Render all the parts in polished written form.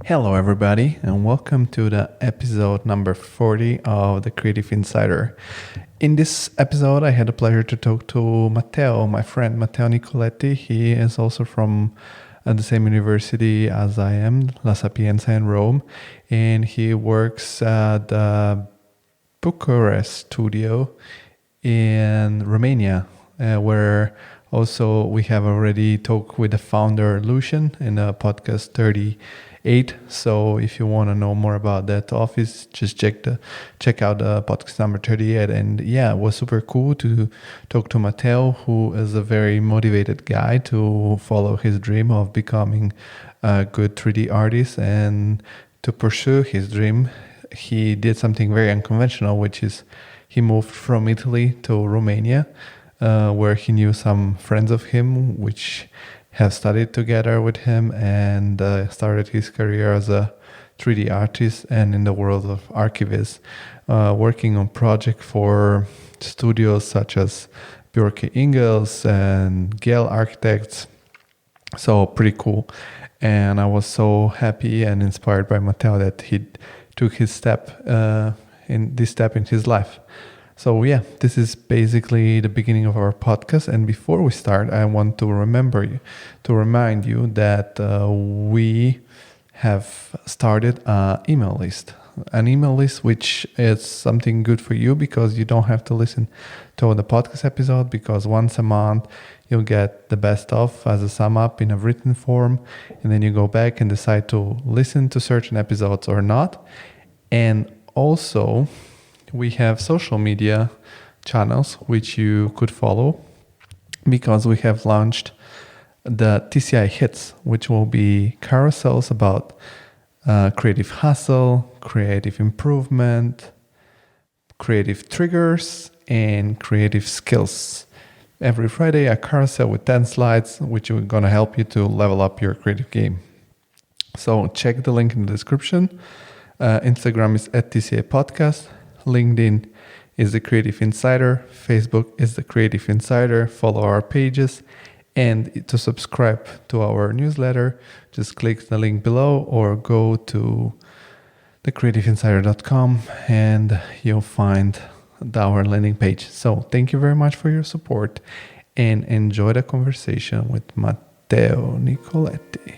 Hello, everybody, and welcome to the episode number 40 of the Creative Insider. In this episode, I had the pleasure to talk to Matteo, my friend Matteo Nicoletti. He is also from the same university as I am, La Sapienza in Rome, and he works at the Bucharest Studio in Romania, where also we have already talked with the founder Lucian in the podcast 38. So if you want to know more about that office, just check out the podcast number 38. And yeah, it was super cool to talk to Matteo, who is a very motivated guy to follow his dream of becoming a good 3D artist. And to pursue his dream, he did something very unconventional, which is he moved from Italy to Romania, where he knew some friends of him, which have studied together with him, and started his career as a 3D artist and in the world of archviz, working on projects for studios such as Björke Ingels and Gale Architects. So pretty cool. And I was so happy and inspired by Matteo that he took his step in his life. So yeah, this is basically the beginning of our podcast. And before we start, I want to remind you that we have started an email list which is something good for you because you don't have to listen to the podcast episode, because once a month you'll get the best of as a sum up in a written form, and then you go back and decide to listen to certain episodes or not. And also, we have social media channels which you could follow, because we have launched the TCI Hits, which will be carousels about creative hustle, creative improvement, creative triggers, and creative skills. Every Friday, a carousel with 10 slides, which are going to help you to level up your creative game. So check the link in the description. Instagram is at TCI Podcast. LinkedIn is the Creative Insider. Facebook is the Creative Insider. Follow our pages. And to subscribe to our newsletter, just click the link below or go to thecreativeinsider.com and you'll find our landing page. So thank you very much for your support and enjoy the conversation with Matteo Nicoletti.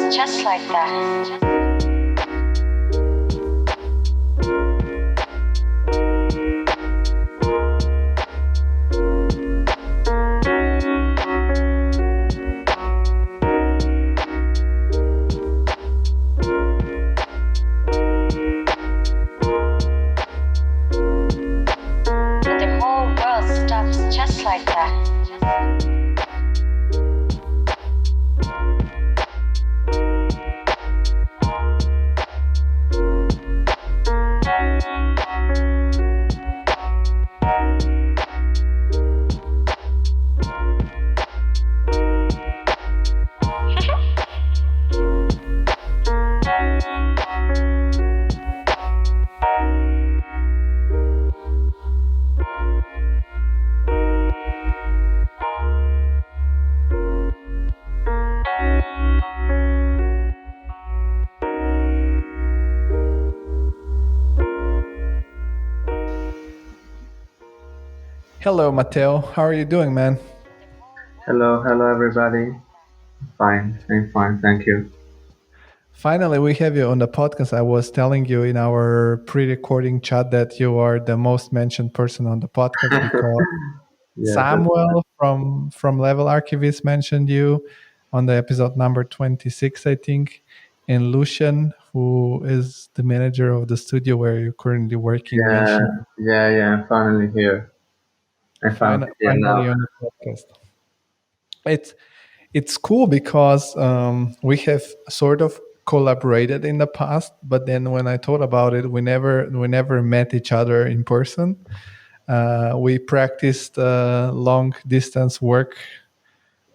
Just like that. The whole world stops just like that. Hello, Matteo. How are you doing, man? Hello everybody. I'm fine, thank you. Finally, we have you on the podcast. I was telling you in our pre-recording chat that you are the most mentioned person on the podcast because Yeah, Samuel from Level Archivist mentioned you on the episode number 26, I think, and Lucian, who is the manager of the studio where you're currently working, mentioned I'm finally here. I'm finally here now. finally on the podcast. It's cool because we have sort of collaborated in the past, but then when I thought about it, we never met each other in person. We practiced long distance work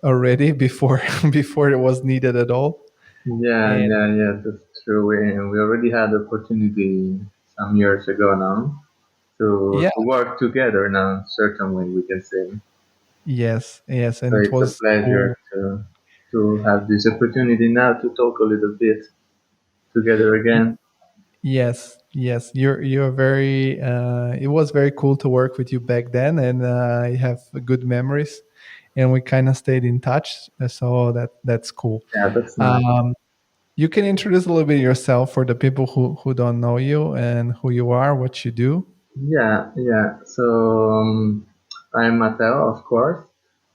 already before before it was needed at all. Yeah, And yeah, yeah, that's true. We already had the opportunity some years ago now yeah, to work together now, certainly we can say. yes, So and it it's a was pleasure to have this opportunity now to talk a little bit together again. yes. You're very. It was very cool to work with you back then, and I have good memories, and we kind of stayed in touch. So that's cool. Yeah, that's nice. Um, you can introduce a little bit yourself for the people who don't know you and who you are, what you do. Yeah, yeah. So I'm Matteo, of course,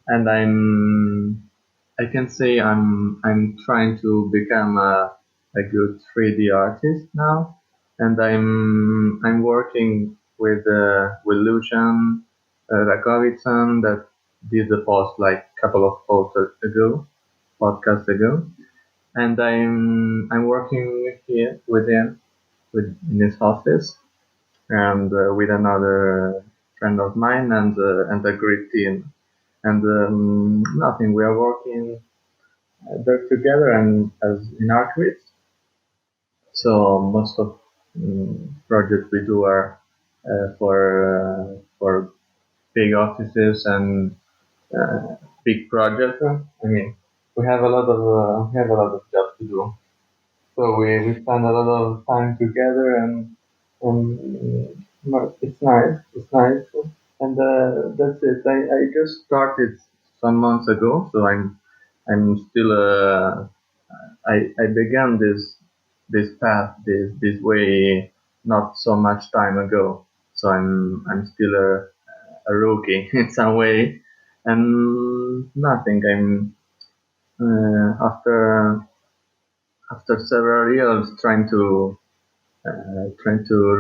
and I can say I'm trying to become a good 3D artist now, and I'm working with Lucian Rakovitsan that did the post like a couple of podcasts ago, and I'm working here with him in his office and with another friend of mine and a great team. And nothing, we are working there together and as in archviz. So most of projects we do are for big offices and big projects. I mean, we have a lot of jobs to do. So we spend a lot of time together and it's nice. It's nice. And that's it. I just started some months ago, so I'm still I began this path this way not so much time ago. So I'm still a rookie in some way, and nothing. I'm after several years trying to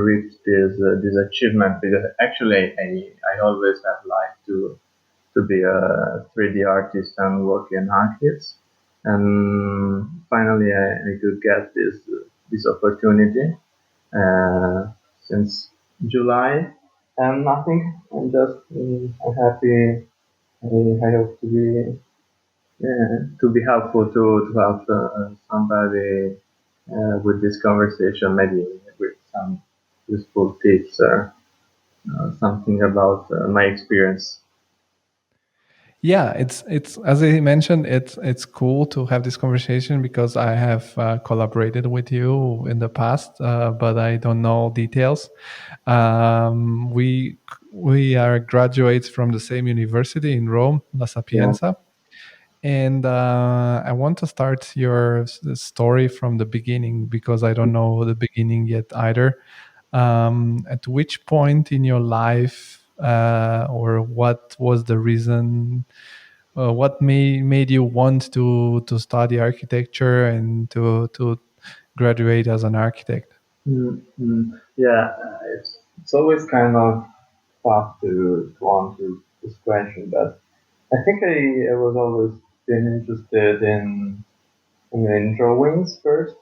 reach this achievement because actually I always have liked to be a 3D artist and work in archives. And finally, I could get this opportunity since July, and nothing. I'm just I'm happy. I hope to be helpful to help somebody with this conversation, maybe with some useful tips or something about my experience. Yeah, it's as I mentioned, it's cool to have this conversation because I have collaborated with you in the past, but I don't know details. We are graduates from the same university in Rome, La Yeah. Sapienza, and I want to start your story from the beginning because I don't know the beginning yet either. At which point in your life, or what was the reason? What made you want to study architecture and to graduate as an architect? Mm-hmm. Yeah, it's always kind of tough to answer this question, but I think I was always been interested in drawings first.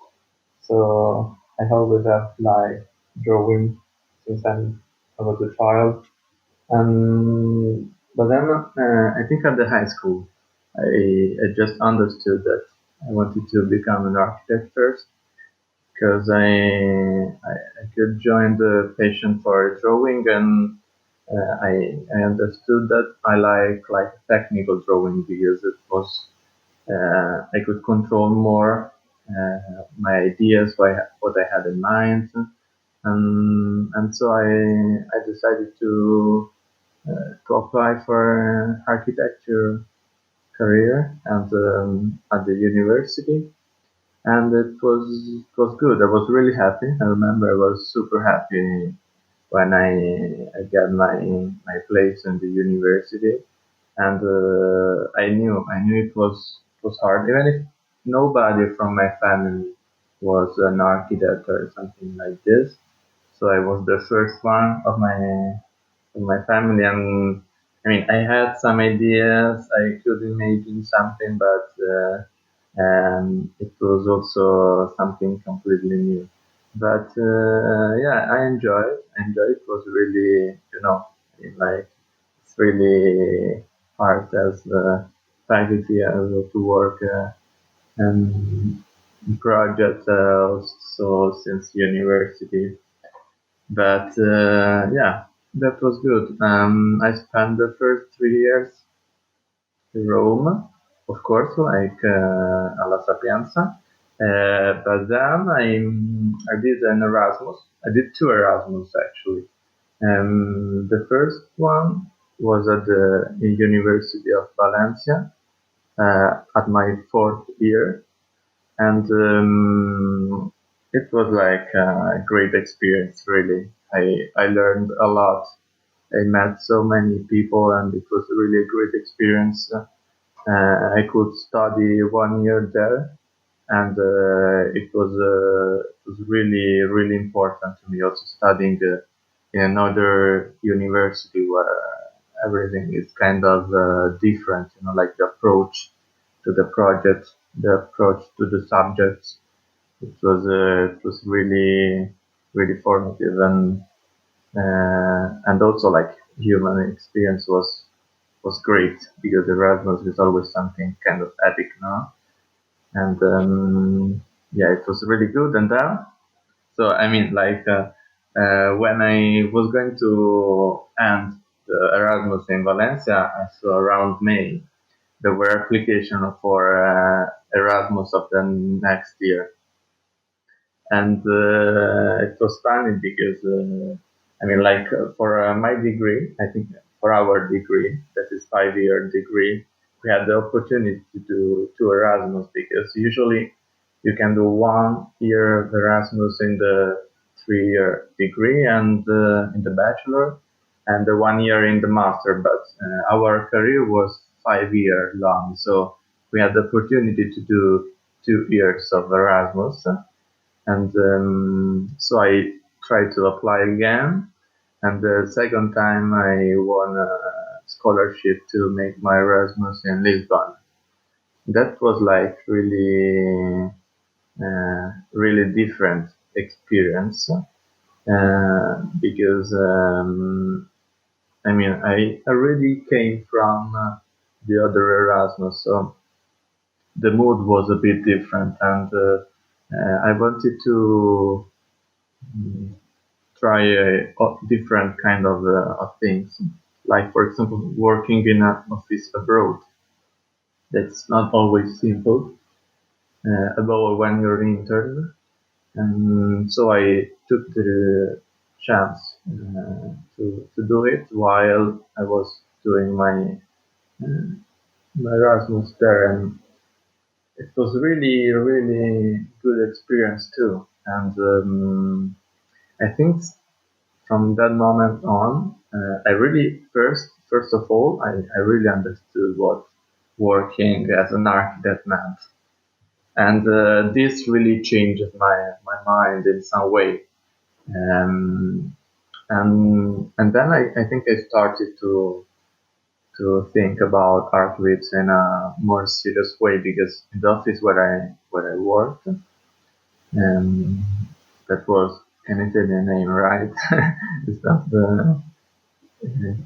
So I always have like drawing since I was a child. But then I think at the high school, I just understood that I wanted to become an architect first because I could join the passion for drawing and I understood that I like technical drawing because it was I could control more my ideas, what I had in mind, and so I decided to apply for architecture career and at the university, and it was good. I was really happy. I remember I was super happy when I got my place in the university, and I knew it was hard, even if nobody from my family was an architect or something like this. So I was the first one of my family, and I mean I had some ideas. I could imagine something, but it was also something completely new. But yeah, I enjoyed. I enjoyed. It was really, I mean, like it's really hard as faculty to work and projects so since university. But yeah, that was good. I spent the first 3 years in Rome, of course, like alla Sapienza. But then I did an Erasmus. I did two Erasmus actually. The first one was at the University of Valencia at my fourth year, and it was like a great experience. Really, I learned a lot. I met so many people, and it was really a great experience. I could study 1 year there, and it was really important to me. Also studying in another university where everything is kind of different. Like the approach to the project, the approach to the subjects. It was really formative, and also like human experience was great because Erasmus is always something kind of epic, no? And yeah, it was really good. And then, so I mean, like when I was going to end the Erasmus in Valencia, so around May, there were applications for Erasmus of the next year. And it was funny because I mean, like for my degree, I think for our degree, that is 5 year degree, we had the opportunity to do two Erasmus because usually you can do 1 year of Erasmus in the 3 year degree and in the bachelor, and the 1 year in the master. But our career was 5 year long, so we had the opportunity to do 2 years of Erasmus. And so I tried to apply again, and the second time I won a scholarship to make my Erasmus in Lisbon. That was like really different experience because I mean I already came from the other Erasmus, so the mood was a bit different, and I wanted to try different kind of things, like for example working in an office abroad. That's not always simple, about when you're intern, and so I took the chance to do it while I was doing my Erasmus there, and it was really good experience too. And I think from that moment on, I really first of all, I really understood what working as an architect meant, and this really changed my mind in some way. Um, and then I think I started to think about archviz in a more serious way because in the office where I worked, that was, can I say the name right? It's not the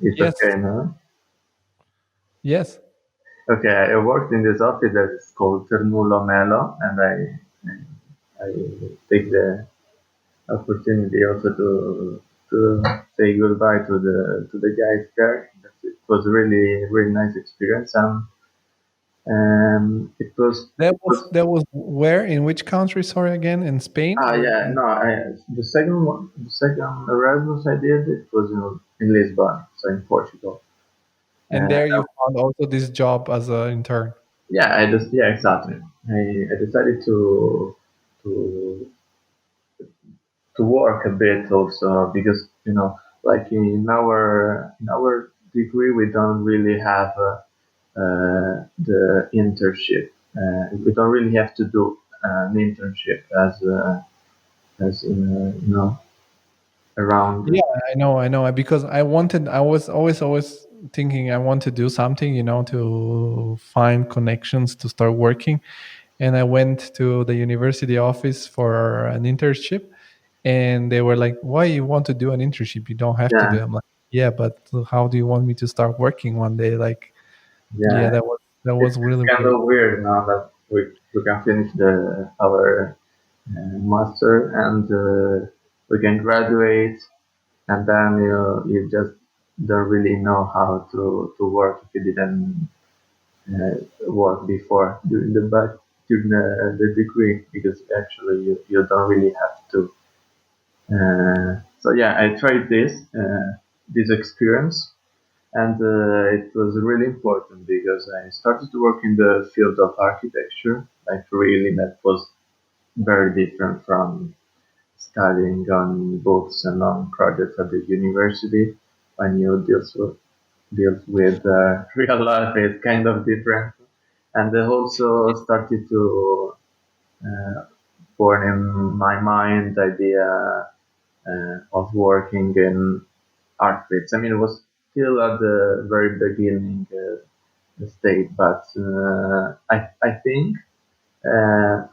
it's Yes. okay, no? Yes. Okay, I worked in this office that is called Ternulo Melo, and I take the opportunity also to say goodbye to the guys there. It was really nice experience, and it was That was where, in which country? Sorry, again, in Spain or yeah, no, the second Erasmus I did, it was in Lisbon, so in Portugal. and there you found also this job as an intern. Yeah, exactly. I decided to to work a bit also because like in our degree we don't really have the internship. We don't really have to do an internship as around. Yeah, I know, because I was always thinking I want to do something, to find connections to start working. And I went to the university office for an internship, and they were like, "Why you want to do an internship? You don't have to do Yeah, it." I'm like, "Yeah, but how do you want me to start working one day?" Like, yeah, yeah, that was. That was really kind weird. of weird now that we can finish our master and we can graduate, and then you just don't really know how to work if you didn't work before during the degree, because actually you don't really have to. So yeah, I tried this experience, and it was really important because I started to work in the field of architecture. Like really, that was very different from studying on books and on projects at the university. When you deal with real life, it's kind of different. And I also started to uh, born in my mind the idea of working in archviz. I mean, it was still at the very beginning state, but I think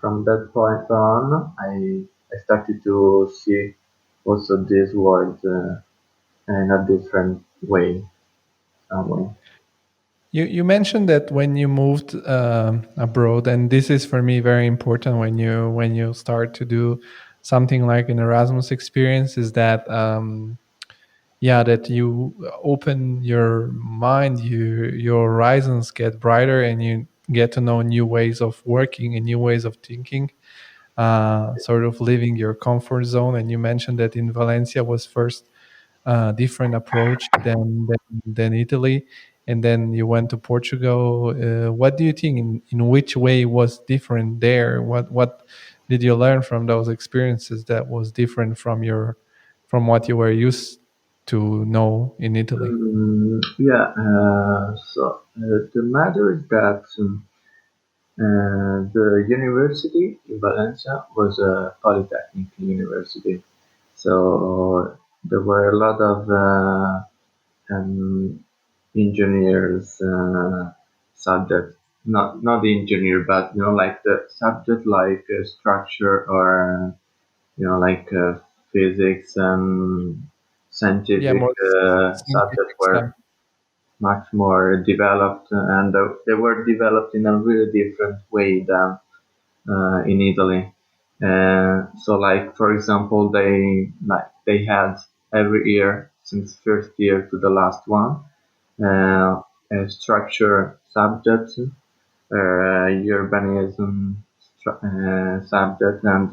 from that point on, I started to see also this world in a different way, some way. You mentioned that when you moved abroad, and this is for me very important when you start to do something like an Erasmus experience, is that yeah, that you open your mind, your horizons get brighter, and you get to know new ways of working and new ways of thinking, sort of leaving your comfort zone. And you mentioned that in Valencia was first different approach than Italy, and then you went to Portugal. What do you think? In which way was different there? What did you learn from those experiences that was different from what you were used to know in Italy? Yeah, so the matter is that the university in Valencia was a polytechnic university. So there were a lot of engineers subjects, not the engineer, but like the subject like structure or like physics and Yeah, scientific more subjects scientific stuff. were much more developed, and they were developed in a really different way than in Italy. So, like for example, they had every year since first year to the last one a structure subject, urbanism subject, and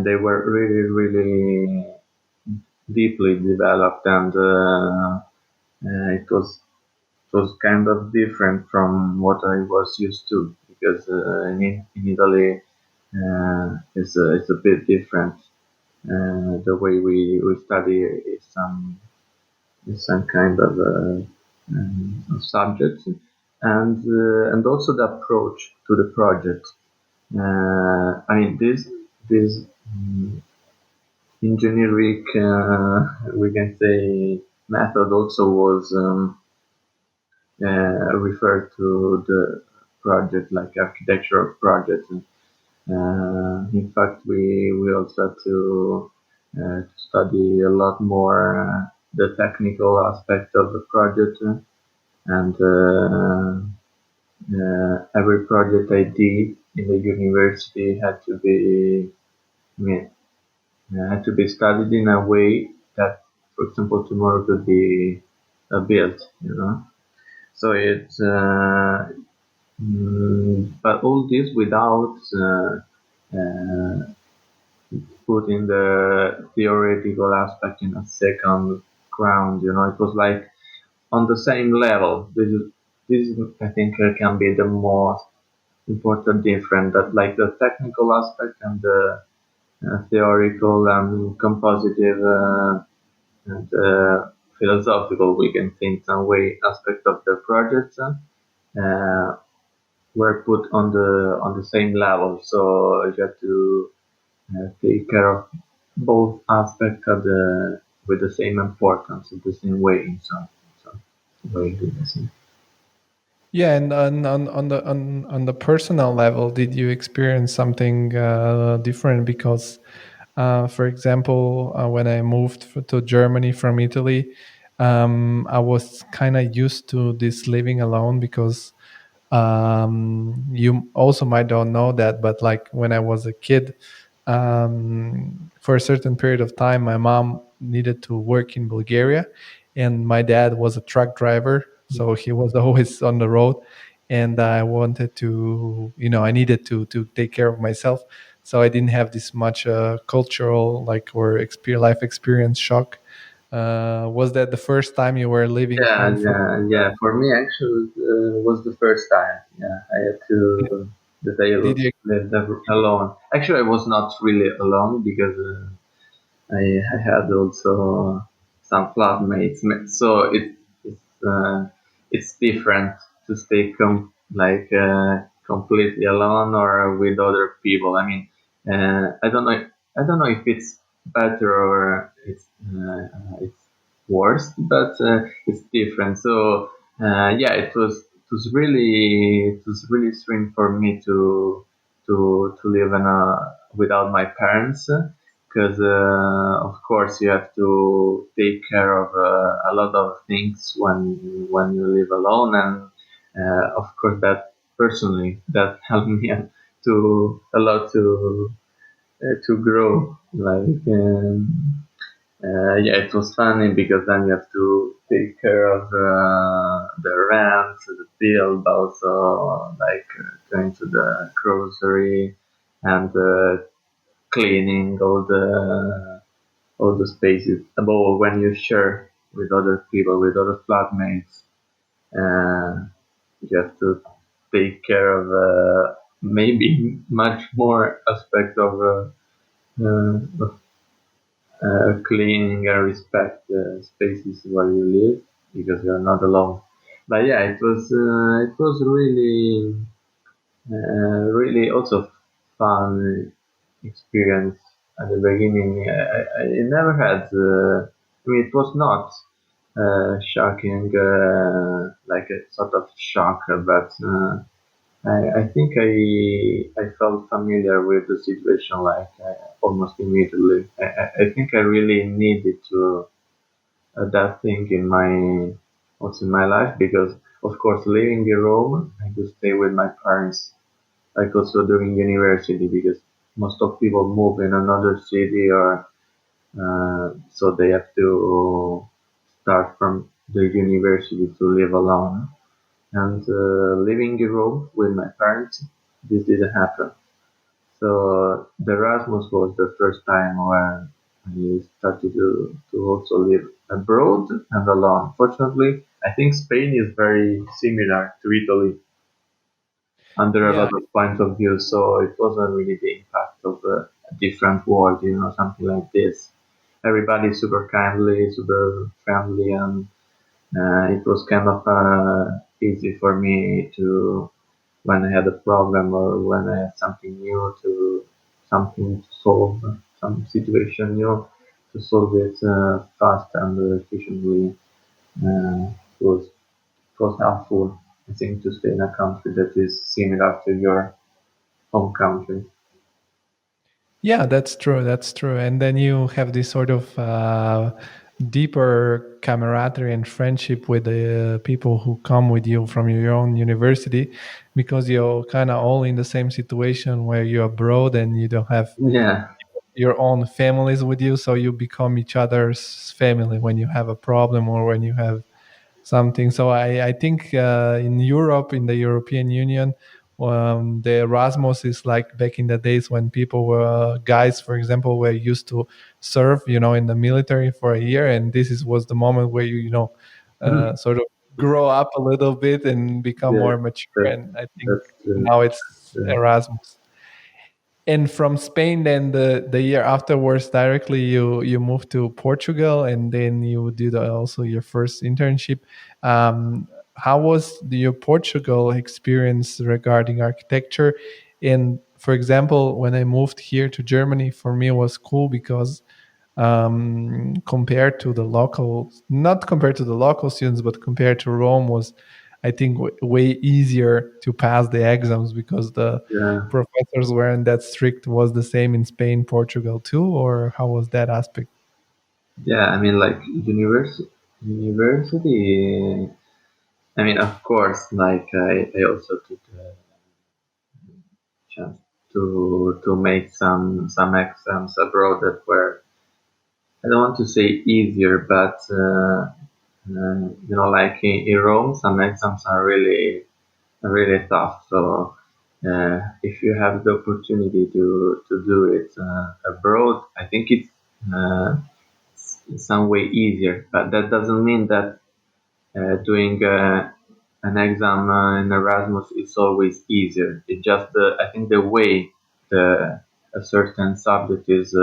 they were really really deeply developed, and it was kind of different from what I was used to, because in Italy it's a bit different. The way we study is some kind of subject, and also the approach to the project. I mean, this engineering, we can say, method also was referred to the project like architectural project. In fact, we also had to study a lot more the technical aspect of the project, and every project I did in the university I mean, had to be studied in a way that, for example, tomorrow could be built. So but all this without putting the theoretical aspect in a second ground. It was like on the same level. This is I think can be the most important difference, that like the technical aspect and the theoretical and compositive and philosophical, we can think some way, aspect of the project uh, were put on the same level. So you have to take care of both aspects of the with the same importance in the same way in some way. I think. Yeah, and on the personal level, did you experience something different? Because, for example, when I moved to Germany from Italy, I was kind of used to this living alone because you also might don't know that, but like when I was a kid, for a certain period of time, my mom needed to work in Bulgaria, and my dad was a truck driver, so he was always on the road. And I wanted to, I needed to take care of myself, so I didn't have this much cultural like or life experience shock. Was that the first time you were leaving Yeah, home from? yeah. For me, actually, was the first time. Yeah, I had to that I Did you? lived alone. Actually, I was not really alone because I had also some flatmates. So it's different to stay completely alone or with other people. I mean, I don't know if it's better or it's worse, but it's different. So yeah, it was really strange for me to live in a without my parents because of course you have to take care of a lot of things when you live alone, and of course that personally that helped me to a lot to grow yeah, it was funny because then you have to take care of the rent, the bill, but also going to the grocery and cleaning all the spaces. Above all, when you share with other people, with other flatmates, uh, you have to take care of maybe much more aspect of cleaning and respect the spaces where you live because you're not alone. But yeah, it was really really also fun experience at the beginning. I never had. I mean, it was not shocking, like a sort of shock, but I think I felt familiar with the situation almost immediately. I think I really needed to that thing in my also in my life because of course living in Rome I could stay with my parents like also during university because most of people move in another city or so they have to start from the university to live alone and living in Rome with my parents this didn't happen. So the Erasmus was the first time where I started to also live abroad and alone. Fortunately, I think Spain is very similar to Italy under a Yeah, lot of points of view, so it wasn't really the impact of a different world, something like this. Everybody's super kindly, super friendly, and it was kind of easy for me to when I had a problem or when I had something new to something to solve, some situation new to solve it fast and efficiently. It was helpful, I think, to stay in a country that is similar to your home country. yeah, that's true. That's true. And then you have this sort of deeper camaraderie and friendship with the people who come with you from your own university, because you're kind of all in the same situation where you're abroad and you don't have Yeah, your own families with you, so you become each other's family when you have a problem or when you have something. So I think in Europe, in the European Union, the Erasmus is like back in the days when people were guys, for example, were used to serve, in the military for a year, and was the moment where sort of grow up a little bit and become yeah, more mature. that, And I think that's true. now That's it's true. Erasmus. And from Spain, then the year afterwards, directly you moved to Portugal, and then you did also your first internship. How was your Portugal experience regarding architecture? And for example, when I moved here to Germany, for me it was cool because compared to the local, not compared to the local students, but compared to Rome, was I think way easier to pass the exams because the Yeah, professors weren't that strict. Was the same in Spain, Portugal too, or how was that aspect? yeah. I mean, like university. university, I mean, of course, like I also took the chance to make some exams abroad that were, I don't want to say easier, but like in Rome, some exams are really tough. So if you have the opportunity to do it abroad, I think it's uh, some way easier. But that doesn't mean that doing an exam in Erasmus is always easier. It just I think the way a certain subject is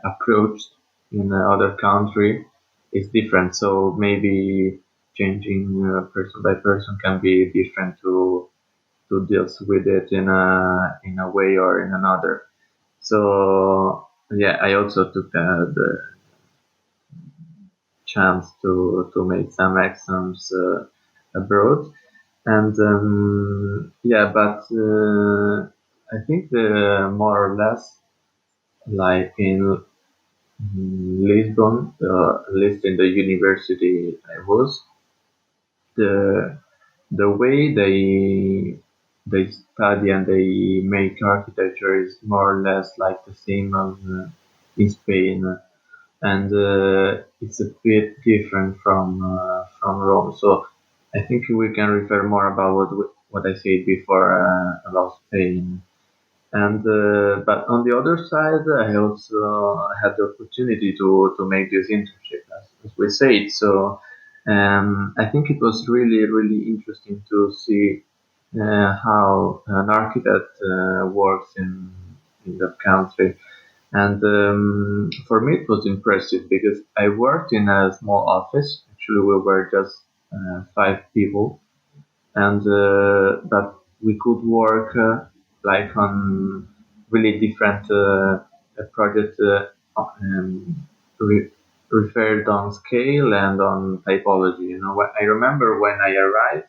approached in other country is different. So maybe changing person by person can be different to deal with it in a way or in another. So yeah, I also took the chance to make some exams abroad, and yeah, but I think the more or less like in Lisbon, at least in the university I was, the the way they study and they make architecture is more or less like the same as in Spain, and it's a bit different from Rome. So I think we can refer more about what I said before about Spain. And but on the other side, I also had the opportunity to make this internship, as we said. So I think it was really interesting to see how an architect works in that country. And for me, it was impressive because I worked in a small office. Actually, we were just 5 people, and but we could work like on really different projects re- referred on scale and on typology. I remember when I arrived,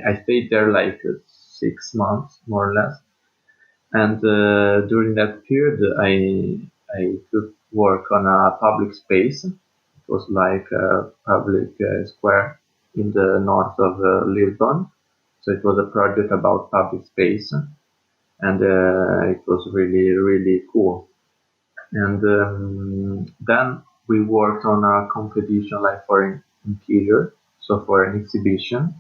I stayed there like 6 months more or less, and during that period, I could work on a public space. It was like a public square in the north of Lisbon. So it was a project about public space, and it was really cool. And then we worked on a competition like for an interior, so for an exhibition.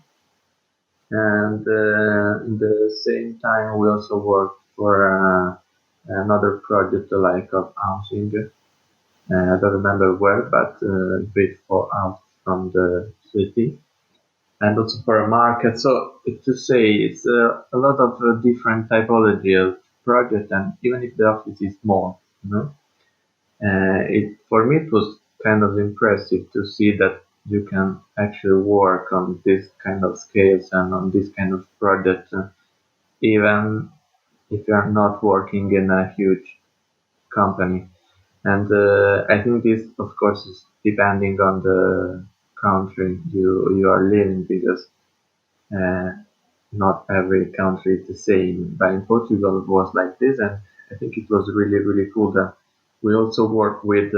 And in the same time, we also worked for another project like of housing. I don't remember where, but bit for out from the city, and also for a market. So to say, it's a lot of different typology of project, and even if the office is small, it for me it was kind of impressive to see that you can actually work on this kind of scales and on this kind of project, even if you are not working in a huge company. And I think this, of course, is depending on the country you are living, because uh, not every country is the same. But in Portugal, it was like this, and I think it was really cool that we also work with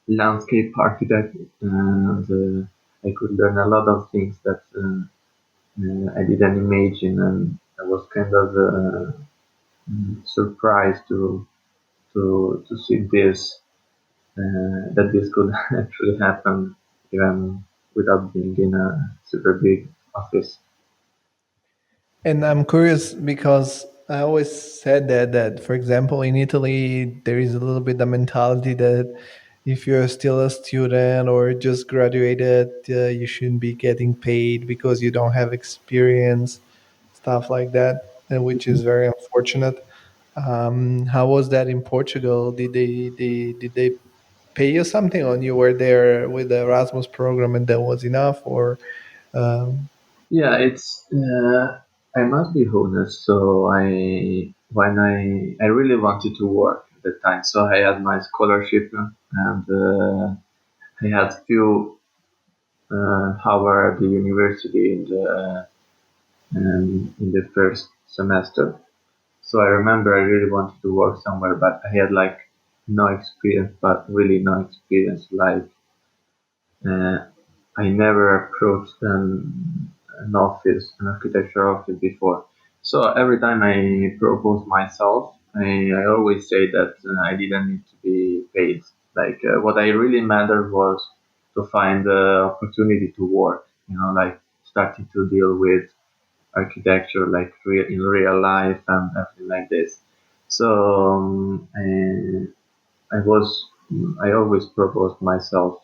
landscape architect, and I could learn a lot of things that I didn't imagine, and I was kind of surprised to see this that this could actually happen even without being in a super big office. And I'm curious because I always said that for example in Italy there is a little bit the mentality that if you're still a student or just graduated, you shouldn't be getting paid because you don't have experience, stuff like that, and which is very unfortunate. How was that in Portugal? Did they pay you something, or you were there with the Erasmus program and that was enough, or um, Yeah, it's. I must be honest. So I really wanted to work at the time. So I had my scholarship, and I had few hour at the university in the first semester. So I remember I really wanted to work somewhere, but I had like no experience, but really no experience. Like Uh, I never approached an office, an architecture office before. So every time I propose myself, I always say that I didn't need to be paid. Like what I really mattered was to find the opportunity to work. Like starting to deal with architecture, like in real life and everything like this. So I always proposed myself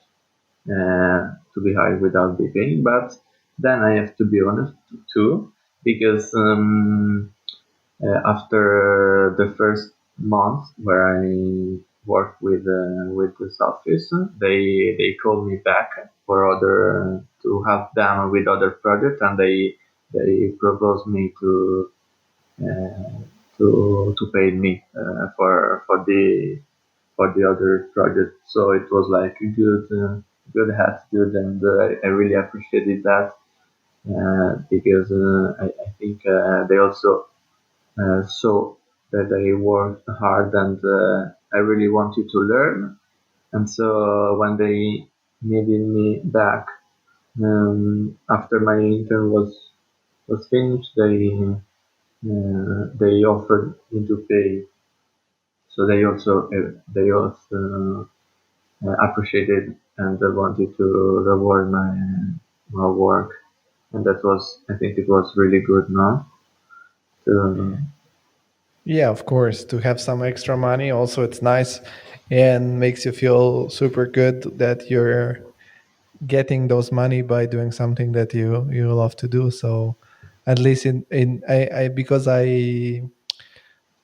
to be hired without be paying. But then I have to be honest too, because after the first month where I worked with this office, they called me back for other to help them with other projects, and they proposed me uh, to pay me for the other project. So it was like a good attitude, and I really appreciated that because I think they also saw that I worked hard and I really wanted to learn. And so when they needed me back after my intern was finished, they offered me to pay. So they also appreciated and wanted to reward my work, and that was I think it was really good. No, to, Yeah, of course. To have some extra money, also it's nice and makes you feel super good that you're getting those money by doing something that you love to do. So at least in I because I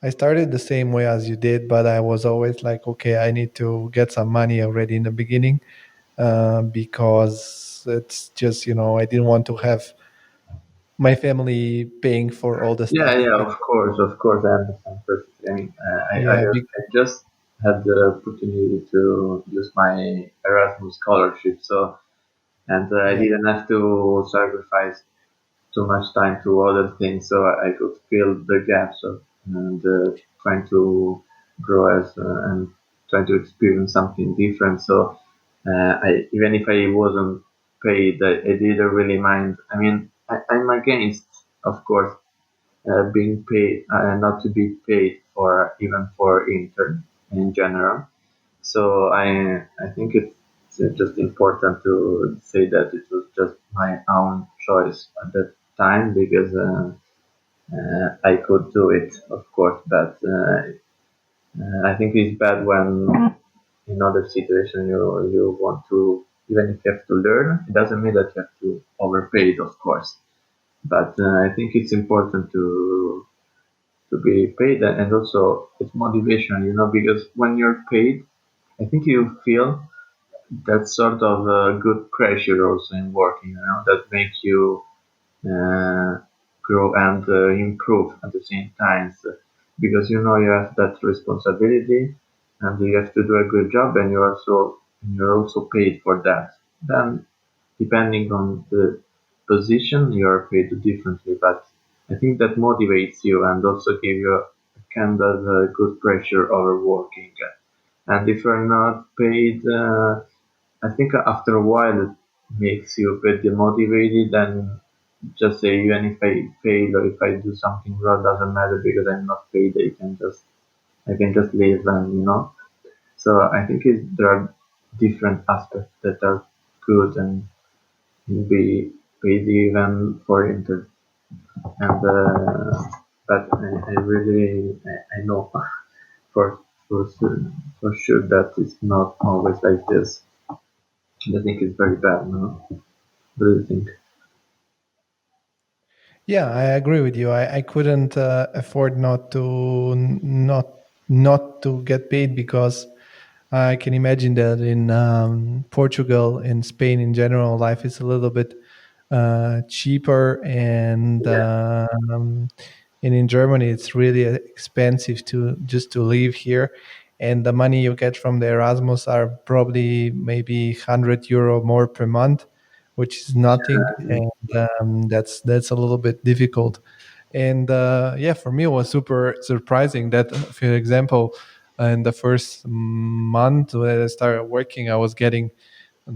started the same way as you did, but I was always like, okay, I need to get some money already in the beginning, because it's just, I didn't want to have my family paying for all the yeah, stuff. yeah, of course, I understand perfectly. I mean, Yeah, I just had the opportunity to use my Erasmus scholarship, so and I yeah, didn't have to sacrifice too much time to other things, so I could fill the gaps of and trying to grow as and trying to experience something different. So I even if I wasn't paid, I didn't really mind. I mean, I'm against, of course, being paid, not to be paid for even for intern in general. So I think it's just important to say that it was just my own choice at that time because I could do it, of course. But I think it's bad when in other situation you want to even if you have to learn, it doesn't mean that you have to overpay it, of course. But I think it's important to be paid and also it's motivation, because when you're paid, I think you feel that sort of good pressure also in working, that makes you uh, grow and improve at the same time. So, because you have that responsibility and you have to do a good job and you're also paid for that. Then depending on the position you are paid differently, but I think that motivates you and also give you a kind of good pressure over working. And if you're not paid, I think after a while it makes you a bit demotivated and just say even if I fail or if I do something wrong doesn't matter because I'm not paid. I can just leave and So I think there are different aspects that are good and be paid even for inter and but I really I know for for sure that it's not always like this. I think it's very bad. No, what do you think? yeah, I agree with you. I couldn't afford not to get paid because I can imagine that in Portugal, in Spain in general, life is a little bit cheaper, Yeah, and in Germany it's really expensive to just to live here, and the money you get from the Erasmus are probably maybe €100 more per month, which is nothing, and that's a little bit difficult. And yeah, for me it was super surprising that, for example, in the first month when I started working, I was getting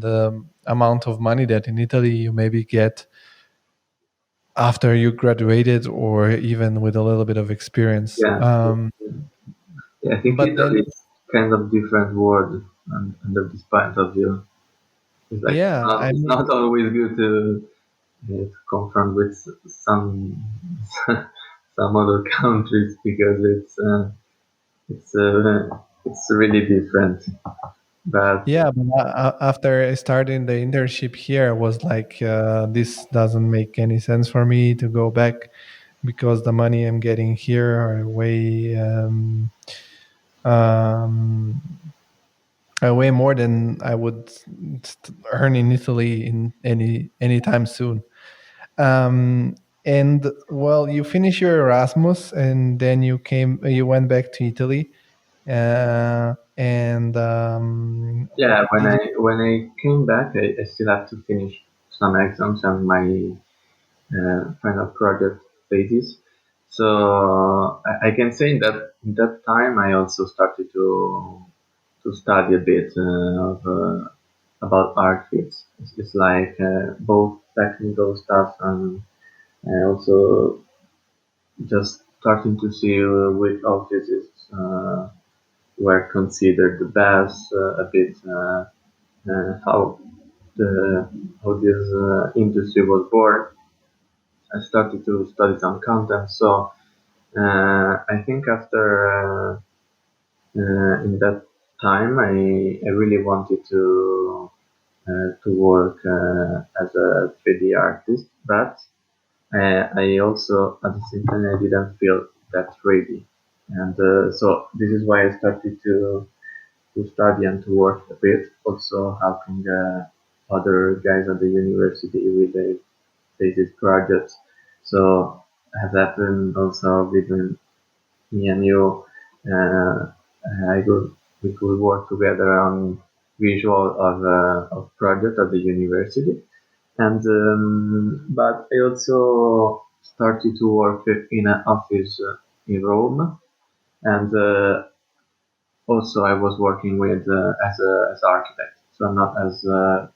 the amount of money that in Italy you maybe get after you graduated, or even with a little bit of experience. Yeah, yeah, I think But Italy then, is kind of different world under this point of view. It's like yeah, I it's mean, not always good to confront with some some other countries because it's it's really different. But yeah, but after starting the internship here, I was like, this doesn't make any sense for me to go back because the money I'm getting here are um, way more than I would earn in Italy in anytime soon. Um, and well, you finished your Erasmus, and then you went back to Italy. And yeah, did you? when I came back, I still have to finish some exams and my final project thesis. So I can say that in that time I also started to study a bit about archviz. It's like both technical stuff and also just starting to see which offices were considered the best, a bit how the how this industry was born. I started to study some content, so I think after in that time, I really wanted to work as a 3D artist, but I also at the same time I didn't feel that ready, and so this is why I started to study and to work a bit, also helping other guys at the university with their thesis projects. So has happened also between me and you. Uh, I could we could work together on visual of project at the university, and but I also started to work in an office in Rome, and also I was working with as architect, so not as a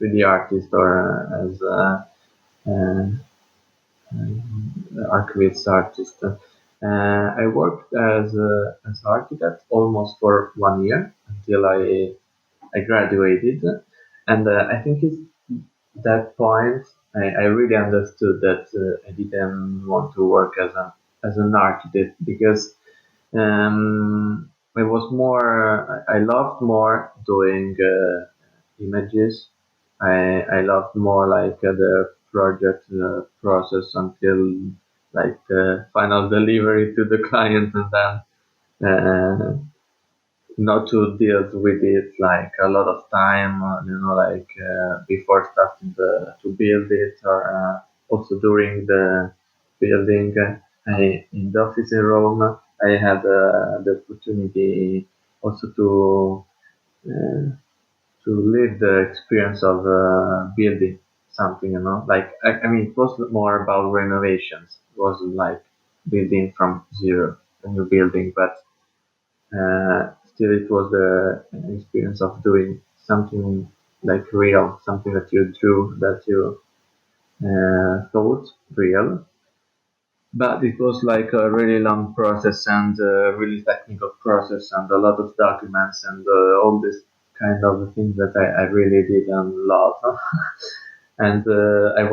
3D artist or as uh, archivist artist. I worked as architect almost for 1 year until I graduated, and I think it's that point I really understood that I didn't want to work as an architect because I was more I loved more doing images. I loved more like the project process until like the final delivery to the client, and then not to deal with it like a lot of time, like before starting to build it or also during the building. In the office in Rome, I had the opportunity also uh, to live the experience of building something, like I mean, it was more about renovations. It wasn't like building from zero a new building, but still it was the experience of doing something like real, something that you drew, that you thought real. But it was like a really long process and a really technical process and a lot of documents and all this kind of things that I really didn't love. And I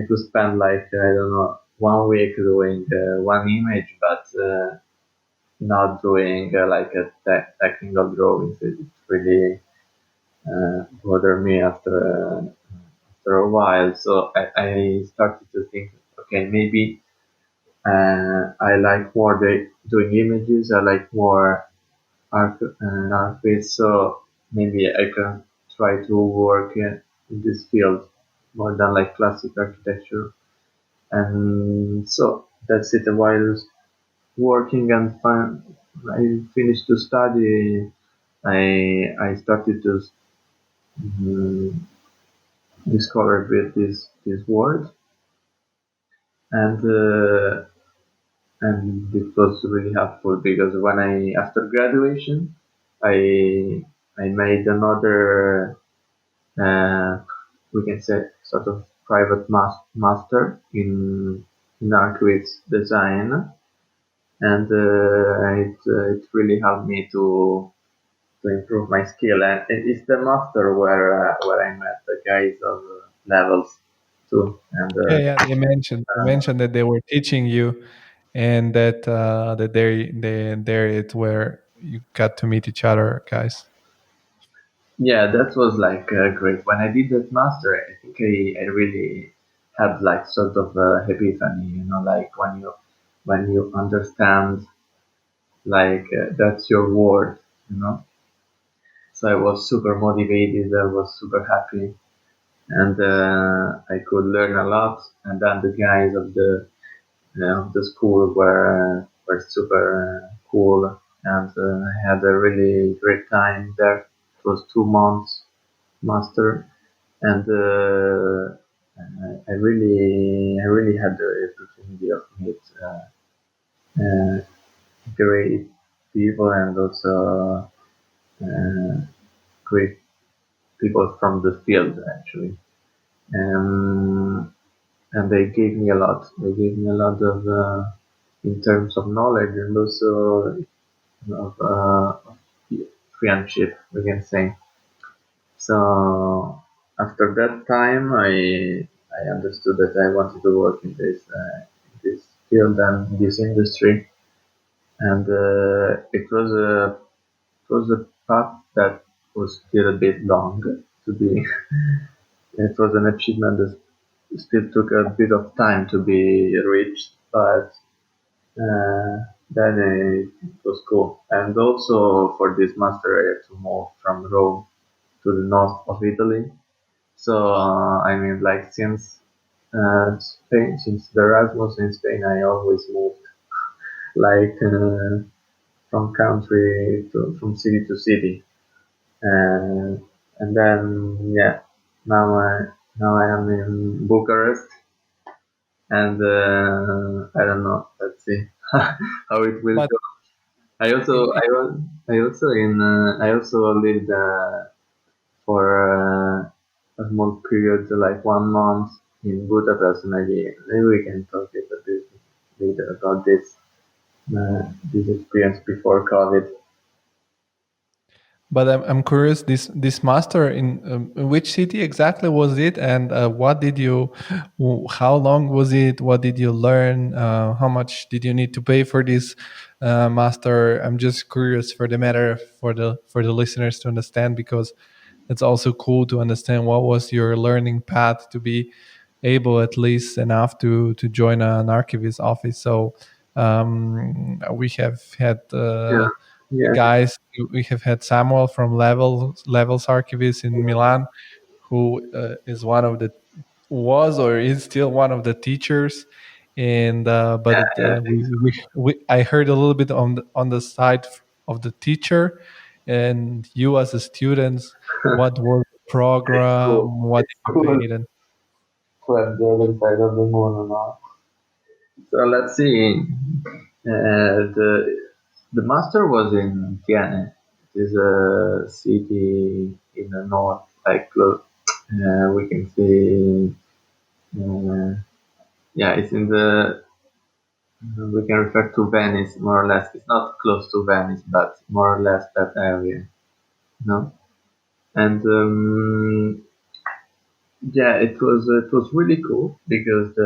could spend like, I don't know, 1 week doing one image, but not doing like a technical drawings. It really bothered me after a while. So I started to think, okay, maybe I like more doing images. I like more archviz. So maybe I can try to work in this field more than like classic architecture. And so that's it. While working and I finished to study, I started to mm, discover with this word, and it was really helpful because when I after graduation, I I made another uh, we can say sort of private master in archviz design, and it really helped me to improve my skill. And it's the master where I met the guys of levels too, and Yeah, yeah. They mentioned that they were teaching you, and that there it where you got to meet each other, guys. yeah, that was like great. When I did that master, I think I really had like sort of a epiphany, like when you understand like that's your word, you know. So I was super motivated. I was super happy, and I could learn a lot. And then the guys of the school were super cool, and I had a really great time there. It was 2 months master, and I really had the opportunity of meet uh, great people, and also uh, great people from the field actually. Um, and they gave me a lot. They gave me a lot of in terms of knowledge, and also of friendship, we can say. So after that time, I understood that I wanted to work in this field and this industry, and it was a path that was still a bit long to be. It was an achievement that still took a bit of time to be reached, but then it was cool. And also for this master, I had to move from Rome to the north of Italy. So I mean, like Spain, since the Erasmus in Spain, I always moved like from country to from city to city, and and then yeah, now I am in Bucharest, and I don't know. Let's see how it will But go. I in, also I was I also in I also lived for a small period, like 1 month in Budapest. Maybe we can talk a bit later about this experience before COVID. But I'm curious. This master in which city exactly was it, and what did you? How long was it? What did you learn? How much did you need to pay for this master? I'm just curious for the matter for the listeners to understand, because it's also cool to understand what was your learning path to be able at least enough to join an archivist office. So we have had. Yeah, yeah, Guys, we have had Samuel from Levels Archivist in Milan, who is one of the was or is still one of the teachers, and but yeah, yeah. I heard a little bit on the side of the teacher, and you as a student, what was the It's cool. program, what It's did you cool pay, and to have the other side of the moon or not. So let's see. The master was in Vienna. It is a city in the north, like close. We can see. Uh, yeah, it's in the. We can refer to Venice more or less. It's not close to Venice, but more or less that area. No, and yeah, it was really cool because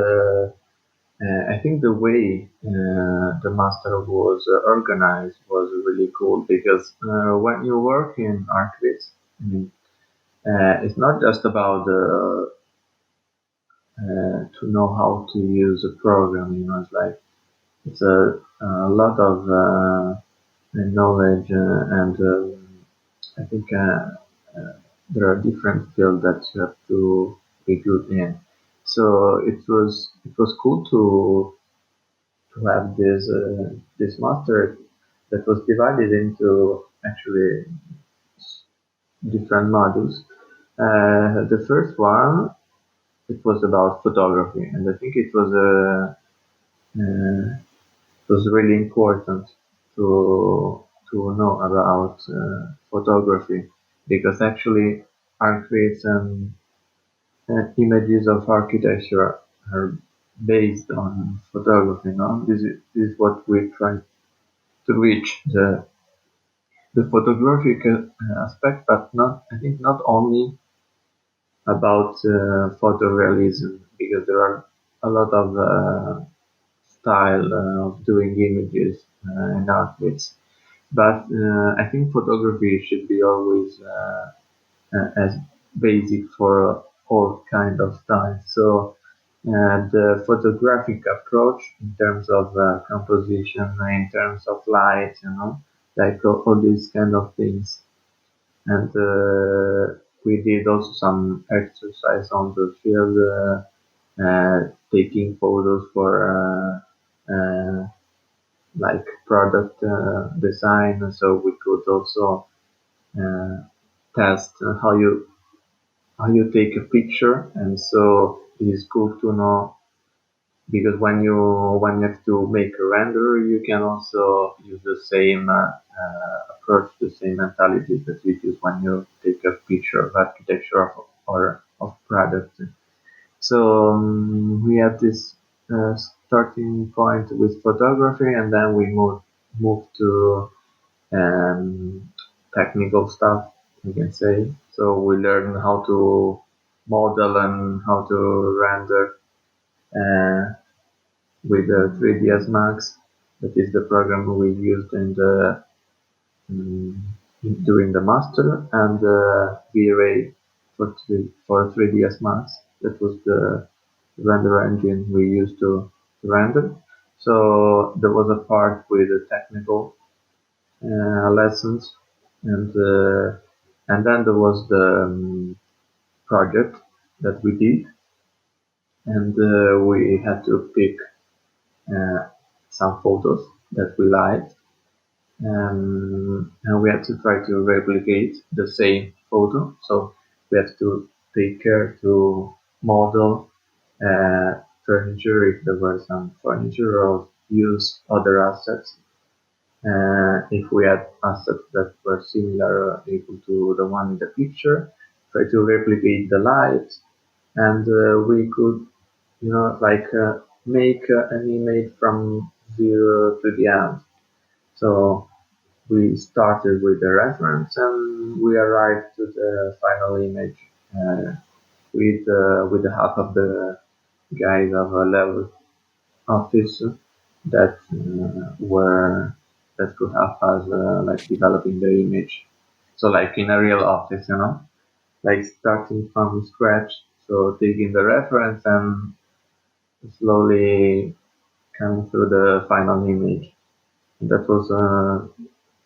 I think the way the master was organized was really cool because when you work in archviz, I mean, it's not just about to know how to use a program. It's like it's a lot of knowledge, and I think there are different fields that you have to be good in. So it was cool to have this master that was divided into actually different modules. The first one, it was about photography, and I think it was really important to know about photography because actually archviz and images of architecture are based on photography. No, this is what we try to reach the photographic aspect, but not I think not only about photorealism, because there are a lot of style of doing images and artworks. But I think photography should be always as basic for all kind of styles. So the photographic approach in terms of composition, in terms of light, like all these kind of things. And we did also some exercise on the field, taking photos for like product design, so we could also uh, test how you take a picture, and so it is cool to know, because when you have to make a render, you can also use the same approach, the same mentality that you use when you take a picture of architecture or of product. So we had this starting point with photography, and then we moved to technical stuff, you can say. So we learned how to model and how to render uh, with the 3ds Max. That is the program we used um, during the master, and V-Ray for 3ds Max. That was the render engine we used to render. So there was a part with the technical lessons, and then there was the project that we did, and we had to pick some photos that we liked, and we had to try to replicate the same photo. So we had to take care to model furniture, if there were some furniture, or use other assets. If we had assets that were similar, equal to the one in the picture, try to replicate the light, and we could, like make an image from zero to the end. So we started with the reference, and we arrived to the final image with the help of the guys of a level office that could help us like developing the image. So like in a real office, like starting from scratch. So taking the reference and slowly coming through the final image. And that was, I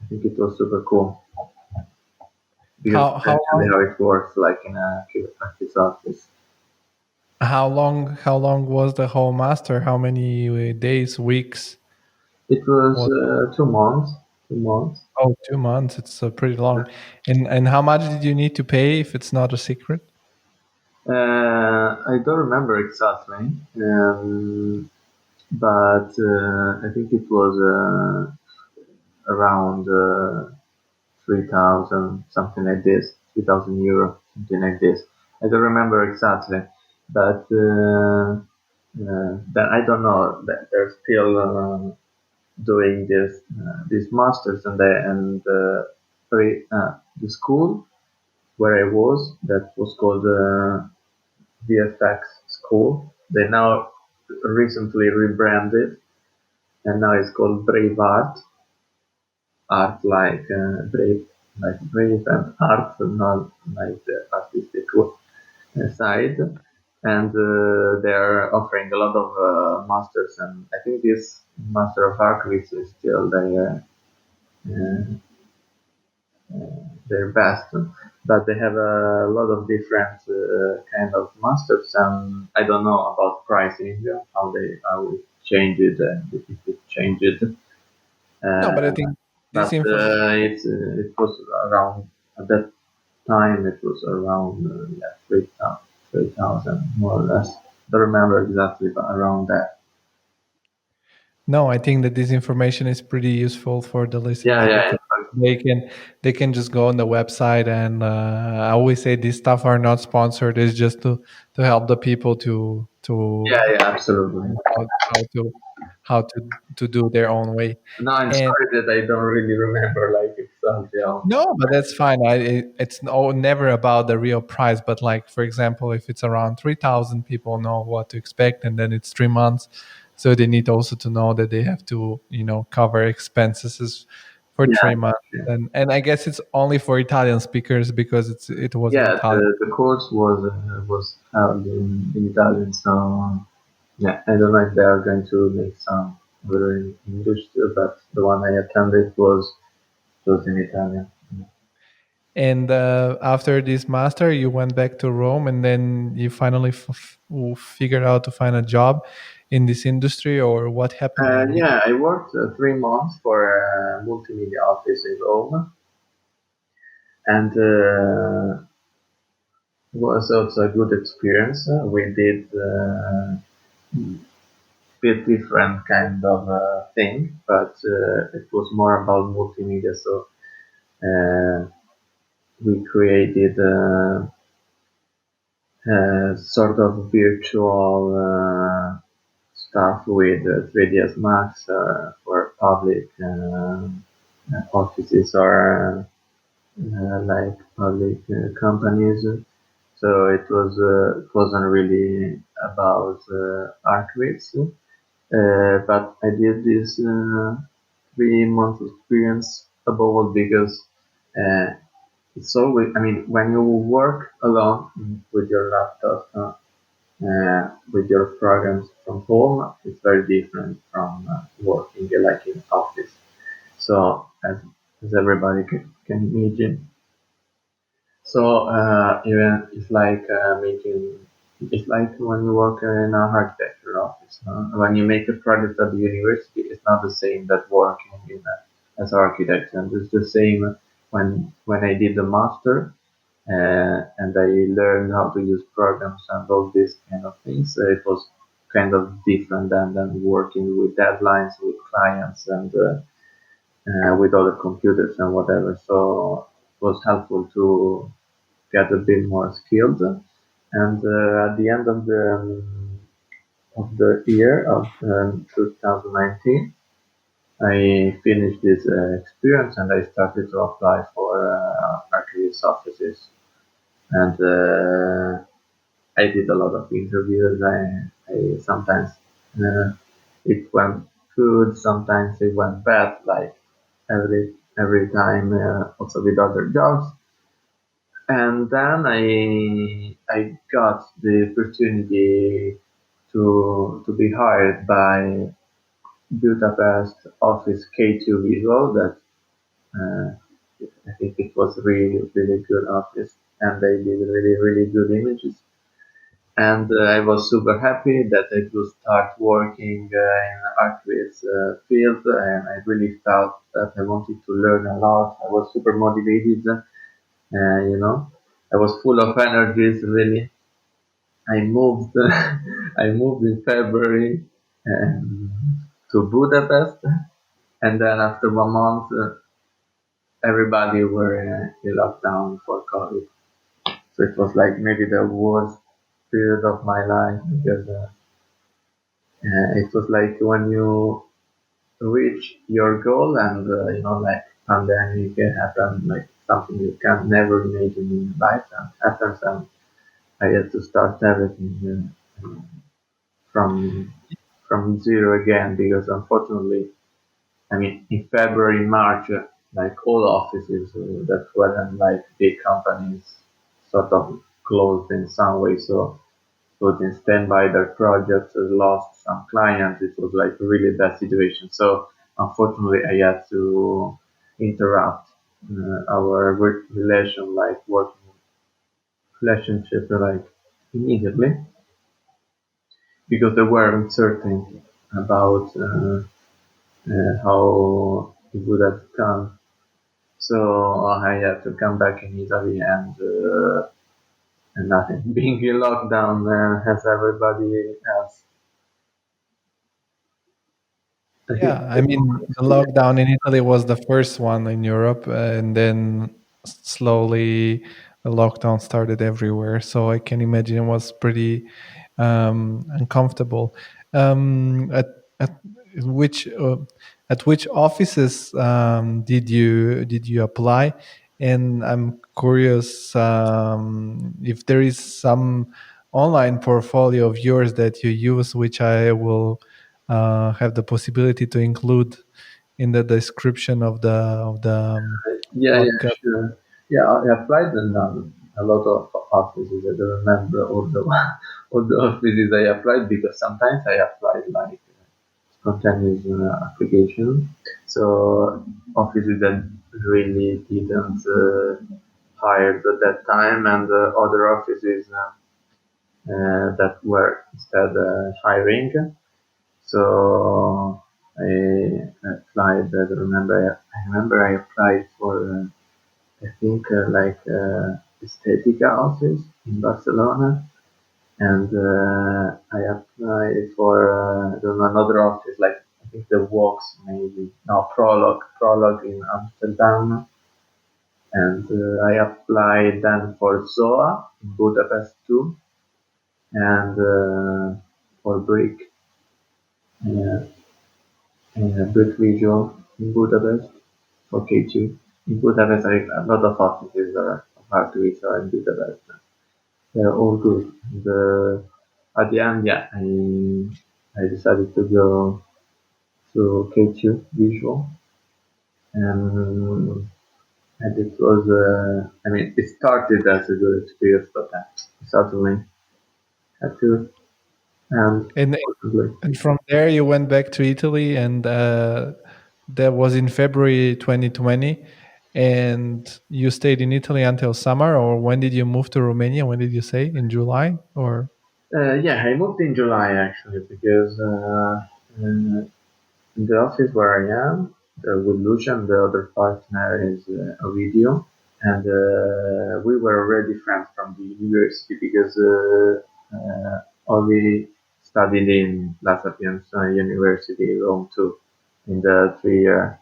think it was super cool, because How actually how it works, like in a artist office. how long was the whole master? How many days, weeks? It was What? 2 months. 2 months. Oh, 2 months. It's pretty long. And how much did you need to pay if it's not a secret? I don't remember exactly, but I think it was around 3,000, something like this, 3,000 euro, something like this. I don't remember exactly, but then I don't know that they're still doing these masters, the school where I was, that was called VFX school. They now recently rebranded, and now it's called Brave Art, like brave, like brave, and art, not like the artistic side. And they're offering a lot of masters, and I think this Master of Archviz is still uh, their best. But they have a lot of different kind of masters, and I don't know about pricing, how it changed, if it changed. No, but I Uh, think this but information. it was around, at that time it was around 3,000 more or less. Don't remember exactly, but around that. No, I think that this information is pretty useful for the Yeah, listeners yeah. because they can just go on the website, and I always say these stuff are not sponsored. It's just to help the people to Yeah, yeah, absolutely. how to how to to do their own way. No, I'm And sorry that I don't really remember like exactly how. no, but that's fine. It's never about the real price, but like for example, if it's around 3,000, people know what to expect, and then it's 3 months, so they need also to know that they have to cover expenses for Yeah, 3 months, yeah, and I guess it's only for Italian speakers because it was in yeah. Italian. The course was held in Italian, so yeah, I don't know if they are going to make some other in English too, but the one I attended was in Italian. And after this master, you went back to Rome, and then you finally figured out to find a job in this industry, or what happened in Yeah, I worked 3 months for a multimedia office in Rome, and it was also a good experience. We did bit different kind of thing, but it was more about multimedia. So uh, we created sort of virtual stuff with 3ds Max for public offices or like public companies. So it wasn't really about archviz. But I did this 3 month experience above all because uh, it's always, I mean, when you work alone with your laptop, with your programs from home, it's very different from working like in office. So as everybody can imagine, so even it's like making it's like when you work in an architecture office. When you make a project at the university, it's not the same that working as architect, and it's the same when I did the master and I learned how to use programs and all these kind of things. It was kind of different than working with deadlines with clients and with other computers and whatever. So it was helpful to get a bit more skilled. And at the end of the year of 2019, I finished this experience and I started to apply for archivist offices. And I did a lot of interviews. I sometimes it went good, sometimes it went bad, like every time, also with other jobs. And then I got the opportunity to be hired by Budapest office K2 Visual. That uh, I think it was really good office, and they did really good images. And I was super happy that I could start working in archviz field, and I really felt that I wanted to learn a lot. I was super motivated, you know. I was full of energies, really. I moved. I moved in February um, to Budapest, and then after 1 month, everybody were in lockdown for COVID. So it was like maybe the worst period of my life because it was like when you reach your goal and like pandemic happened, like something you can never imagine in your life and happens, and I had to start everything from from zero again because unfortunately, I mean, in February, March, like all offices that weren't like big companies sort of closed in some way. So put in standby their projects, lost some clients. It was like a really bad situation. So unfortunately, I had to interrupt our relation, like working relationship, like immediately because there were uncertainty about how it would have gone. So I had to come back in Italy and nothing. Being in lockdown as everybody else. Yeah, I mean, the lockdown in Italy was the first one in Europe, and then slowly the lockdown started everywhere. So I can imagine it was pretty uncomfortable. At which at which offices did you apply? And I'm curious if there is some online portfolio of yours that you use, which I will have the possibility to include in the description of the Yeah, yeah, podcast. sure. Yeah, I applied in a lot of offices. I don't remember all the all the offices I applied because sometimes I applied like spontaneous application. So offices that really didn't hire at that time, and other offices that were instead hiring. So I applied. I remember I applied for. I think Estetica office in Barcelona, and I applied for I don't know, another office like I think the Works maybe no Prolog in Amsterdam, and I applied then for ZOA in Budapest too, and for uh, Brick Visual in Budapest for K2. In Budapest, a lot of offices of archviz are in Budapest. They're all good. At the end, yeah, I decided to go to K2 Visual, and it was, I mean, it started as a good experience, but certainly had to end, And unfortunately. and from there you went back to Italy, and that was in February 2020. And you stayed in Italy until summer, or when did you move to Romania? When did you say? In July, or? Yeah, I moved in July actually because in the office where I am, with Lucian, the other partner is Ovidio, and we were already friends from the university because Ovi studied in La Sapienza University, Rome too, in the 3 year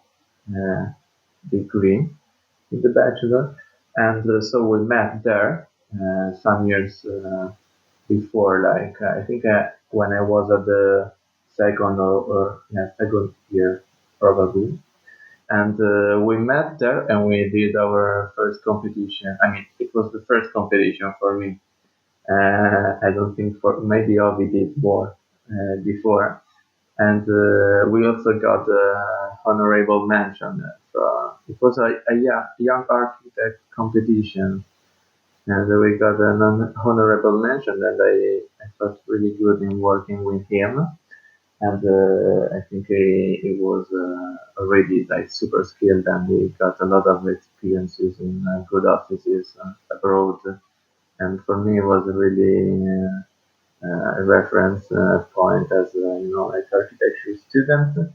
uh, degree in the bachelor, and so we met there some years before, like I think when I was at the second year probably, and we met there and we did our first competition. I mean, it was the first competition for me. I don't think for maybe Ovi did more before, and we also got a honorable mention. So it was a young architect competition, and we got an honorable mention, and I felt really good in working with him. And I think he was already like super skilled, and he got a lot of experiences in good offices abroad. And for me, it was really a reference point as like architecture student.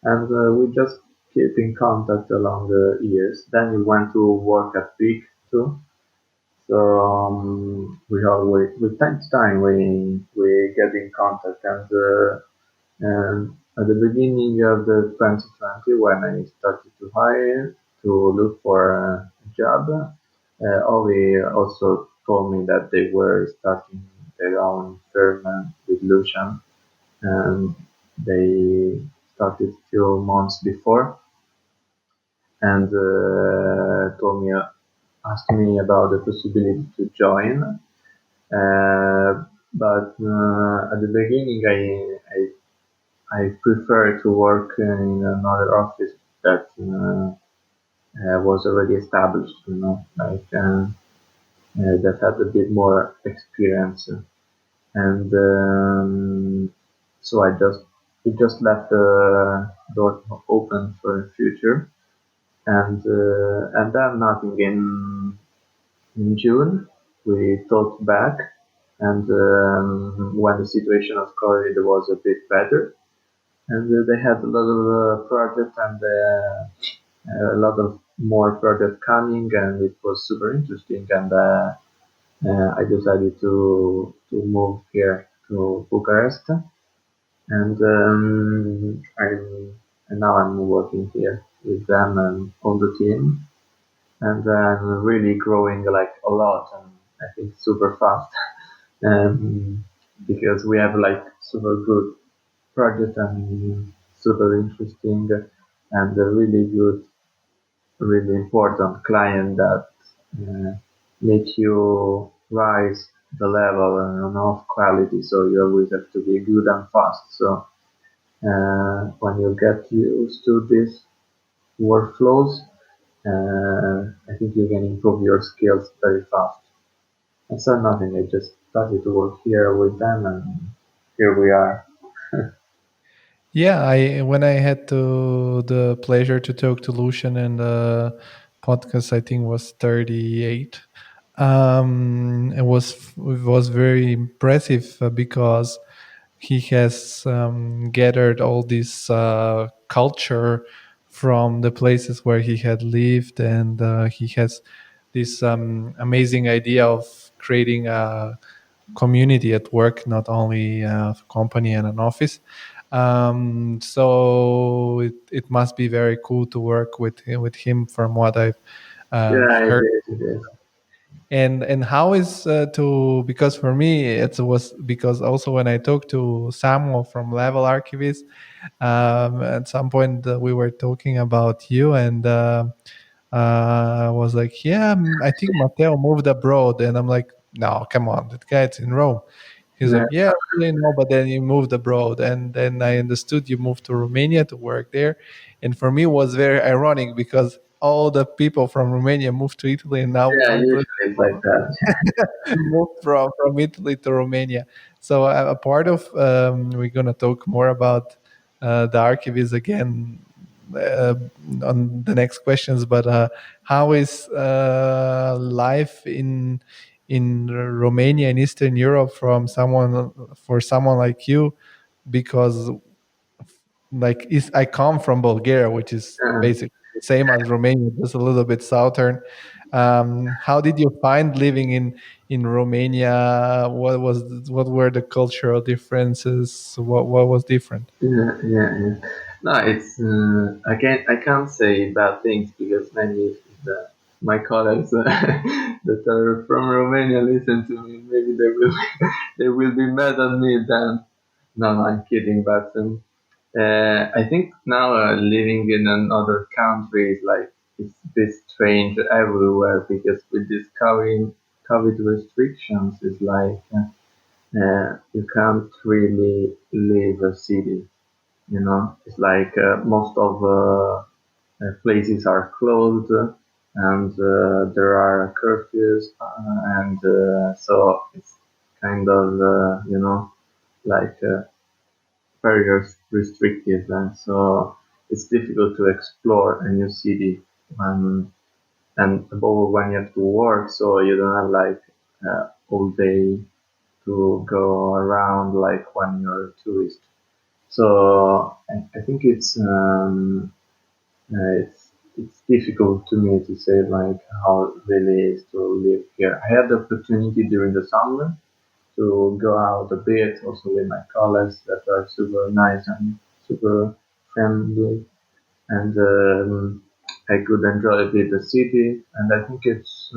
And we just keep in contact along the years. Then we went to work at Peak too. So we always, with time to time, we get in contact, and at the beginning of the 2020, when I started to hire to look for a job, Ovi also told me that they were starting their own firm with Lucian, and they started few months before, and asked me about the possibility to join. But at the beginning, I prefer to work in another office that was already established, like that had a bit more experience, and so we just left the door open for the future, and then nothing in June we talked back, and when the situation of COVID was a bit better, and they had a lot of projects and a lot of more projects coming, and it was super interesting. And I decided to move here to Bucharest, and and now I'm working here with them and all the team, and I'm really growing like a lot, and I think super fast, um, because we have like super good project and super interesting and a really good, really important client that uh, make you rise the level and of quality. So you always have to be good and fast. So when you get used to these workflows, I think you can improve your skills very fast. I saw nothing. I just started to work here with them, and here we are. Yeah, I when I had the pleasure to talk to Lucian and the podcast, I think was 38. It was very impressive because he has gathered all this culture from the places where he had lived, and he has this amazing idea of creating a community at work, not only a company and an office. So it must be very cool to work with him, from what I've Yeah, it heard. is. It is. And how is to, because for me it was because also when I talked to Samuel from Level Archviz, at some point we were talking about you, and I was like, yeah, I think Matteo moved abroad, and I'm like, no, come on, that guy's in Rome. He's Yeah, like, yeah, really no, but then you moved abroad, and then I understood you moved to Romania to work there, and for me it was very ironic because all the people from Romania moved to Italy, and now yeah. one Usually person it's like that. moved from Italy to Romania. So a part of we're gonna talk more about the archives again uh, on the next questions. But how is life in Romania and Eastern Europe from someone for someone like you? Because I come from Bulgaria, which is Uh, basically the same as Romania, just a little bit southern. How did you find living in Romania? What were the cultural differences? What was different? yeah, yeah, yeah. No, it's I can't say bad things because maybe if my colleagues that are from Romania listen to me, maybe they will they will be mad at me then. No, no, I'm kidding. But I think now living in another country is like it's a bit strange everywhere because with this COVID restrictions, it's like you can't really leave a city. You know, it's like most of places are closed and there are curfews, and so it's kind of like very restrictive, and so it's difficult to explore a new city when and above when you have to work, so you don't have like all day to go around like when you're a tourist. So I think it's difficult to me to say like how it really is to live here. I had the opportunity during the summer to go out a bit, also with my colleagues that are super nice and super friendly, and I could enjoy a bit the city. And I think it's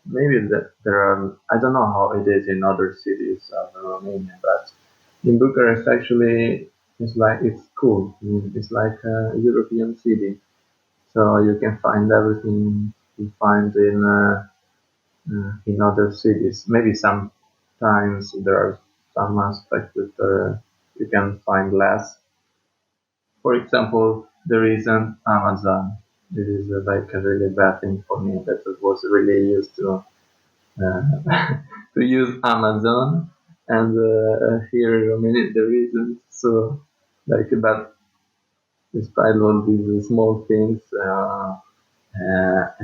maybe that there are, I don't know how it is in other cities of Romania, but in Bucharest actually it's cool. It's like a European city, so you can find everything you find in other cities. Maybe sometimes there are some aspects that you can find less. For example, there isn't Amazon. This is like a really bad thing for me that I was really used to to use Amazon, and here in Romania there isn't. So like, but despite all these small things, I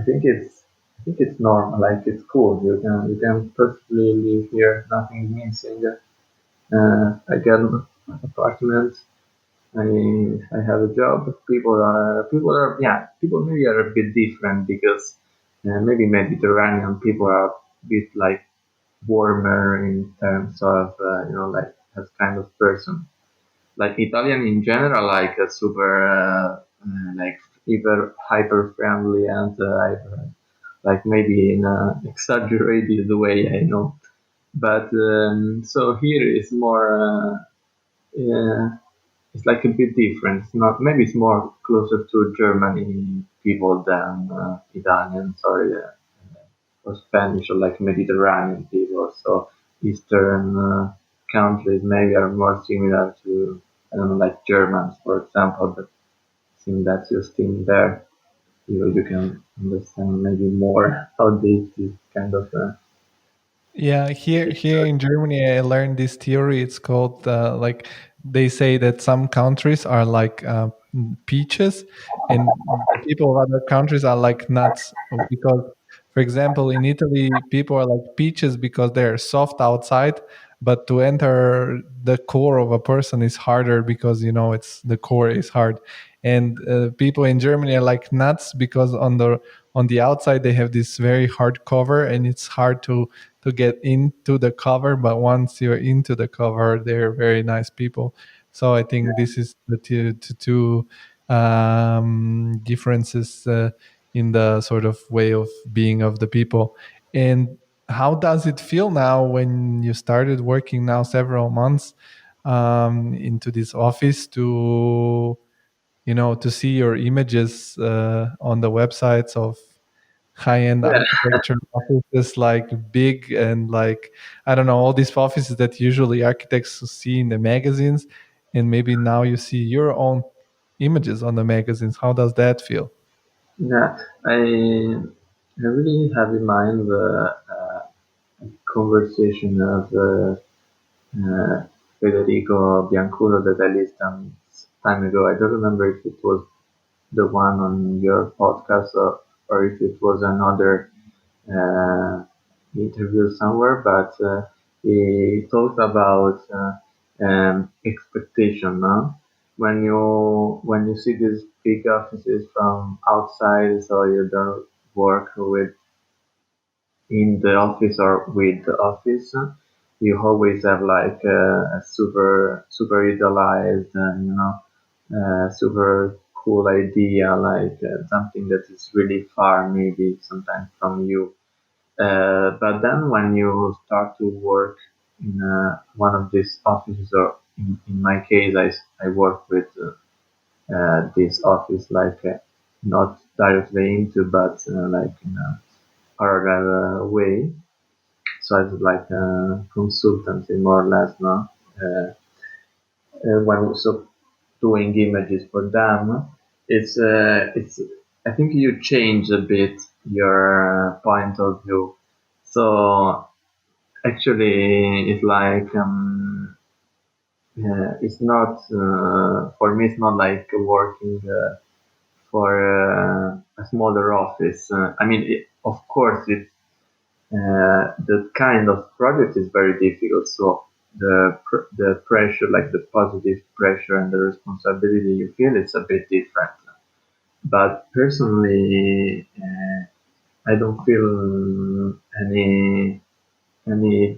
think it's normal. Like it's cool. You can perfectly live here. Nothing missing. I get an apartment. I have a job. People maybe are a bit different because maybe Mediterranean people are a bit like warmer in terms of like that kind of person. like Italian in general, like a super, like hyper friendly and like maybe in an exaggerated way, I know. But so here is more, it's like a bit different. It's not, maybe it's more closer to Germany people than Italians or Spanish or like Mediterranean people. So Eastern countries maybe are more similar to, I don't know, like Germans, for example, but I think that's just in there. You can understand maybe more how this kind of. Yeah, here in Germany, I learned this theory. It's called like they say that some countries are like peaches, and the people of other countries are like nuts. Because, for example, in Italy, people are like peaches because they're soft outside, but to enter the core of a person is harder because it's the core is hard. And people in Germany are like nuts because on the outside they have this very hard cover, and it's hard to get into the cover, but once you're into the cover, they're very nice people. So I think this is the two differences in the sort of way of being of the people. And how does it feel now when you started working now several months into this office to to see your images on the websites of high-end Yeah, architecture offices, like big and like I don't know, all these offices that usually architects see in the magazines, and maybe now you see your own images on the magazines. How does that feel? yeah. I really have in mind the conversation of Federico Bianculo that I listened some time ago. I don't remember if it was the one on your podcast or if it was another uh, interview somewhere, but he talked about expectation. No? When you see these big offices from outside, so you don't work with in the office or with the office, you always have like a super idealized, super cool idea, like something that is really far, maybe sometimes from you. But then when you start to work in one of these offices, or in my case, I work with this office like not directly into, but like in a parallel way. So it's like a consultancy, more or less, no? When also doing images for them, it's I think you change a bit your point of view. So actually, it's like it's not for me. It's not like working for a smaller office. I mean, of course, the kind of project is very difficult. So the pressure, like the positive pressure and the responsibility you feel, it's a bit different. But personally, I don't feel any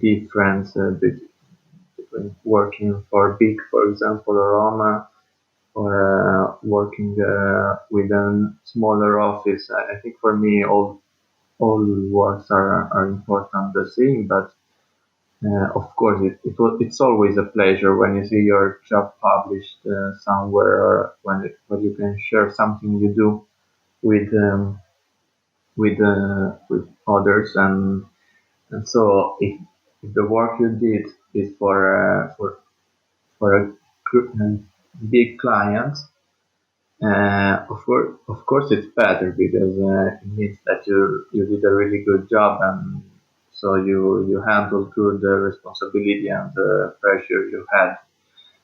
difference between working for big, for example, or Roma, or working with a smaller office. I think for me, all works are important the same, but of course, it's always a pleasure when you see your job published somewhere, or when you can share something you do with with others, and so if the work you did is for a big client, of course, it's better because it means that you did a really good job, and so you handle good responsibility and the pressure you had.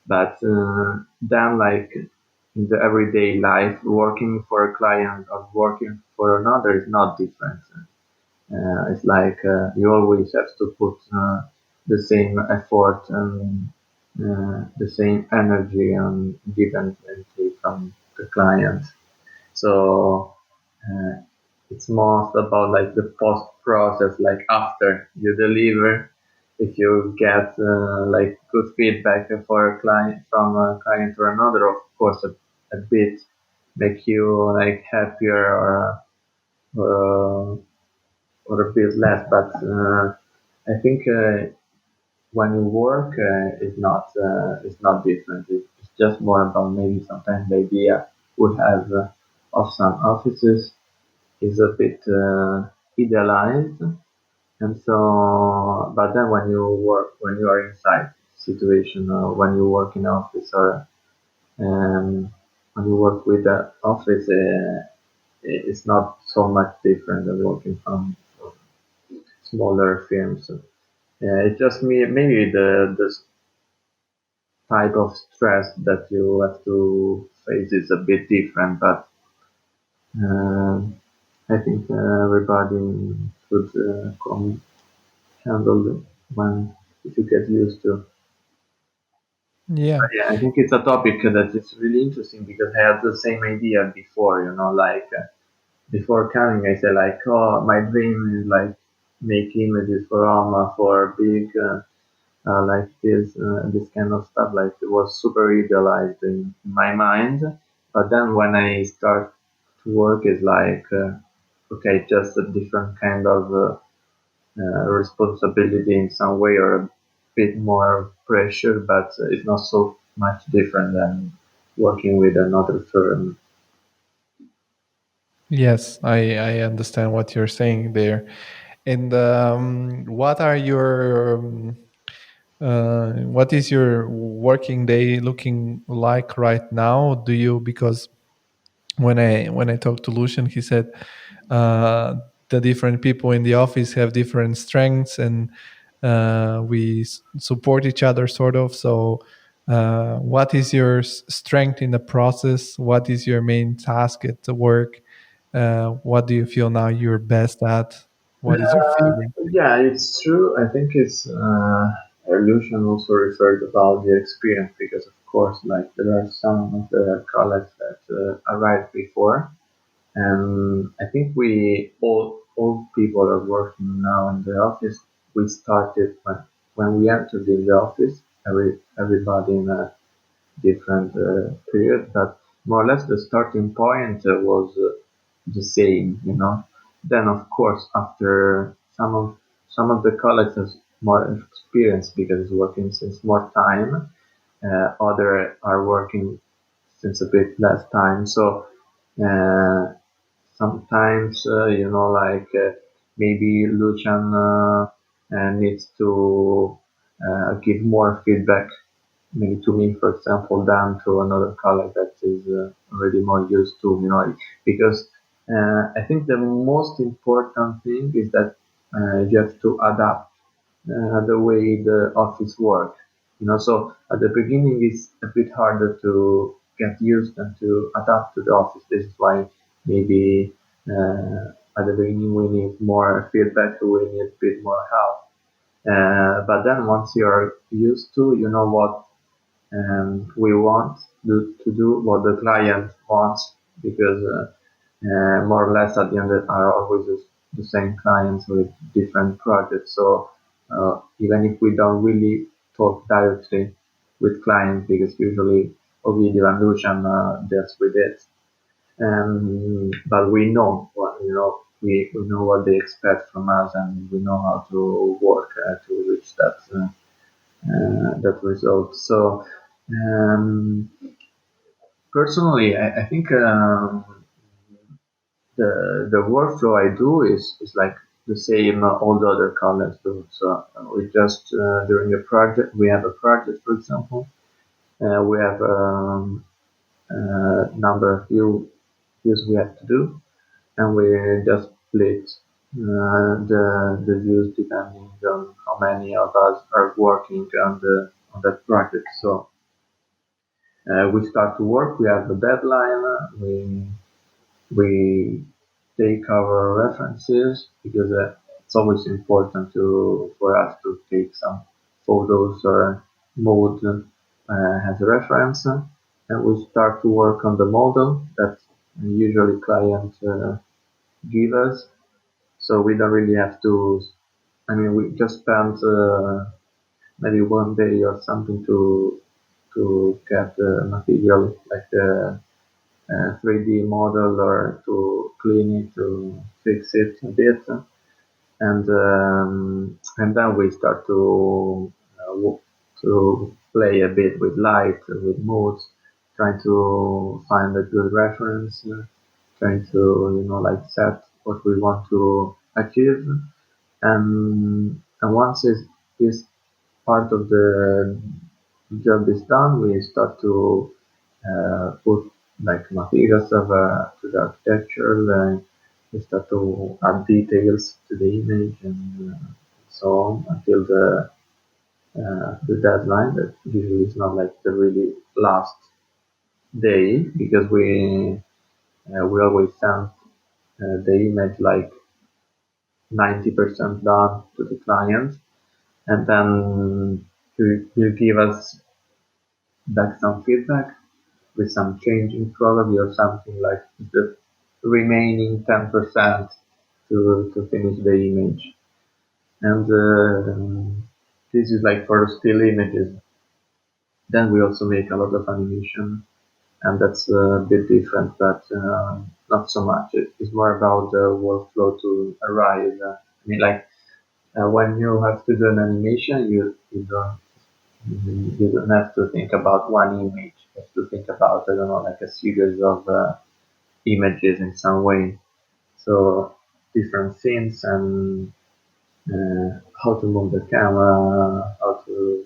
But then, like in the everyday life, working for a client or working for another is not different. It's like you always have to put the same effort and the same energy and give and take from the client. So it's most about like the post process, like after you deliver. if you get like good feedback for a client from a client or another, of course, a bit make you like happier or, or a bit less. But I think when you work, it's not different. It's just more about maybe sometimes the idea we have of some offices is a bit idealized, and so, but then when you are inside situation, or when you work in office, or when you work with the office, it's not so much different than working from smaller firms. It's just maybe the type of stress that you have to face is a bit different, but uh, I think everybody should handle it when if you get used to. Yeah. Yeah, I think it's a topic that is really interesting because I had the same idea before. Like before coming, I said like, oh, my dream is like make images for Roma for big like this kind of stuff. Like it was super idealized in my mind, but then when I start to work, it's like okay, just a different kind of responsibility in some way or a bit more pressure, but it's not so much different than working with another firm. Yes, I understand what you're saying there. And what are your what is your working day looking like right now? Do you, because when I talked to Lucian, he said uh, the different people in the office have different strengths, and we support each other, sort of. So, what is your strength in the process? What is your main task at the work? What do you feel now you're best at? What is your favorite? Yeah, it's true. I think it's Lucian also referred about the experience because, of course, like there are some of the colleagues that arrived before, and I think we all people are working now in the office. We started when we entered in the office. Everybody in a different period, but more or less the starting point was the same. Then of course after some of the colleagues has more experience because it's working since more time. Other are working since a bit less time. So uh, sometimes like maybe Lucian needs to give more feedback maybe to me, for example, than to another colleague that is already more used to, because I think the most important thing is that you have to adapt the way the office work. So at the beginning it's a bit harder to get used and to adapt to the office. This is why maybe at the beginning we need more feedback, we need a bit more help. But then once you're used to, you know what we want to do what the client wants because more or less at the end are always the same clients with different projects. So even if we don't really talk directly with clients because usually Ovidio and Lucian deals with it, but we know we know what they expect from us and we know how to work to reach that result. So um, personally, I think the workflow I do is like the same all the other colleagues do. So we just during a project we have a project, for example, we have number of views we have to do, and we just split the views depending on how many of us are working on that project. So we start to work. We have a deadline. We take our references because it's always important for us to take some photos or mode as a reference, and we start to work on the model that usually clients give us. So we don't really have to I mean, we just spent maybe one day or something to get the material, like the 3D model, or to clean it, to fix it a bit, and then we start to play a bit with light, with moods, trying to find a good reference, trying to like set what we want to achieve, and once this part of the job is done, we start to put like materials to the architecture. We start to add details to the image, and so on, until the deadline, that usually is not like the really last day, because we always send the image like 90% done to the client, and then you give us back some feedback with some changing probably, or something, like the remaining 10% to finish the image. And this is like for still images. Then we also make a lot of animation, and that's a bit different, but not so much. It's more about the workflow to arrive. I mean, like when you have to do an animation, you don't have to think about one image. You have to think about, I don't know, like a series of images in some way. So different scenes, and how to move the camera, how to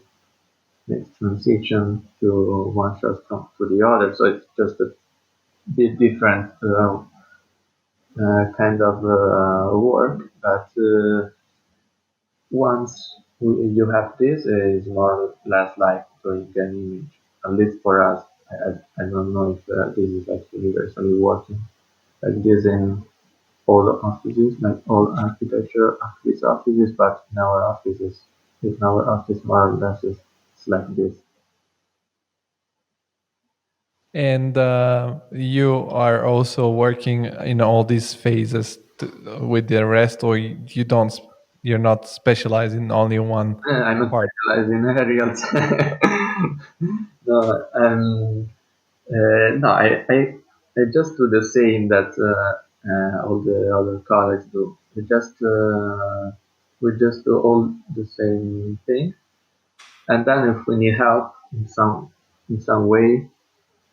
make transition to one shot to the other. So it's just a bit different kind of work. But once you have this, it's more or less like doing an image. At least for us, I don't know if this is like universally working like this in all the offices, like all architecture office offices, but in our office more or less it's like this. And you are also working in all these phases with the rest, or you don't? You're not specialized in only one I'm not part. specialized in aerials. No, no, I just do the same that all the other colleagues do. We just do all the same thing, and then if we need help in some way,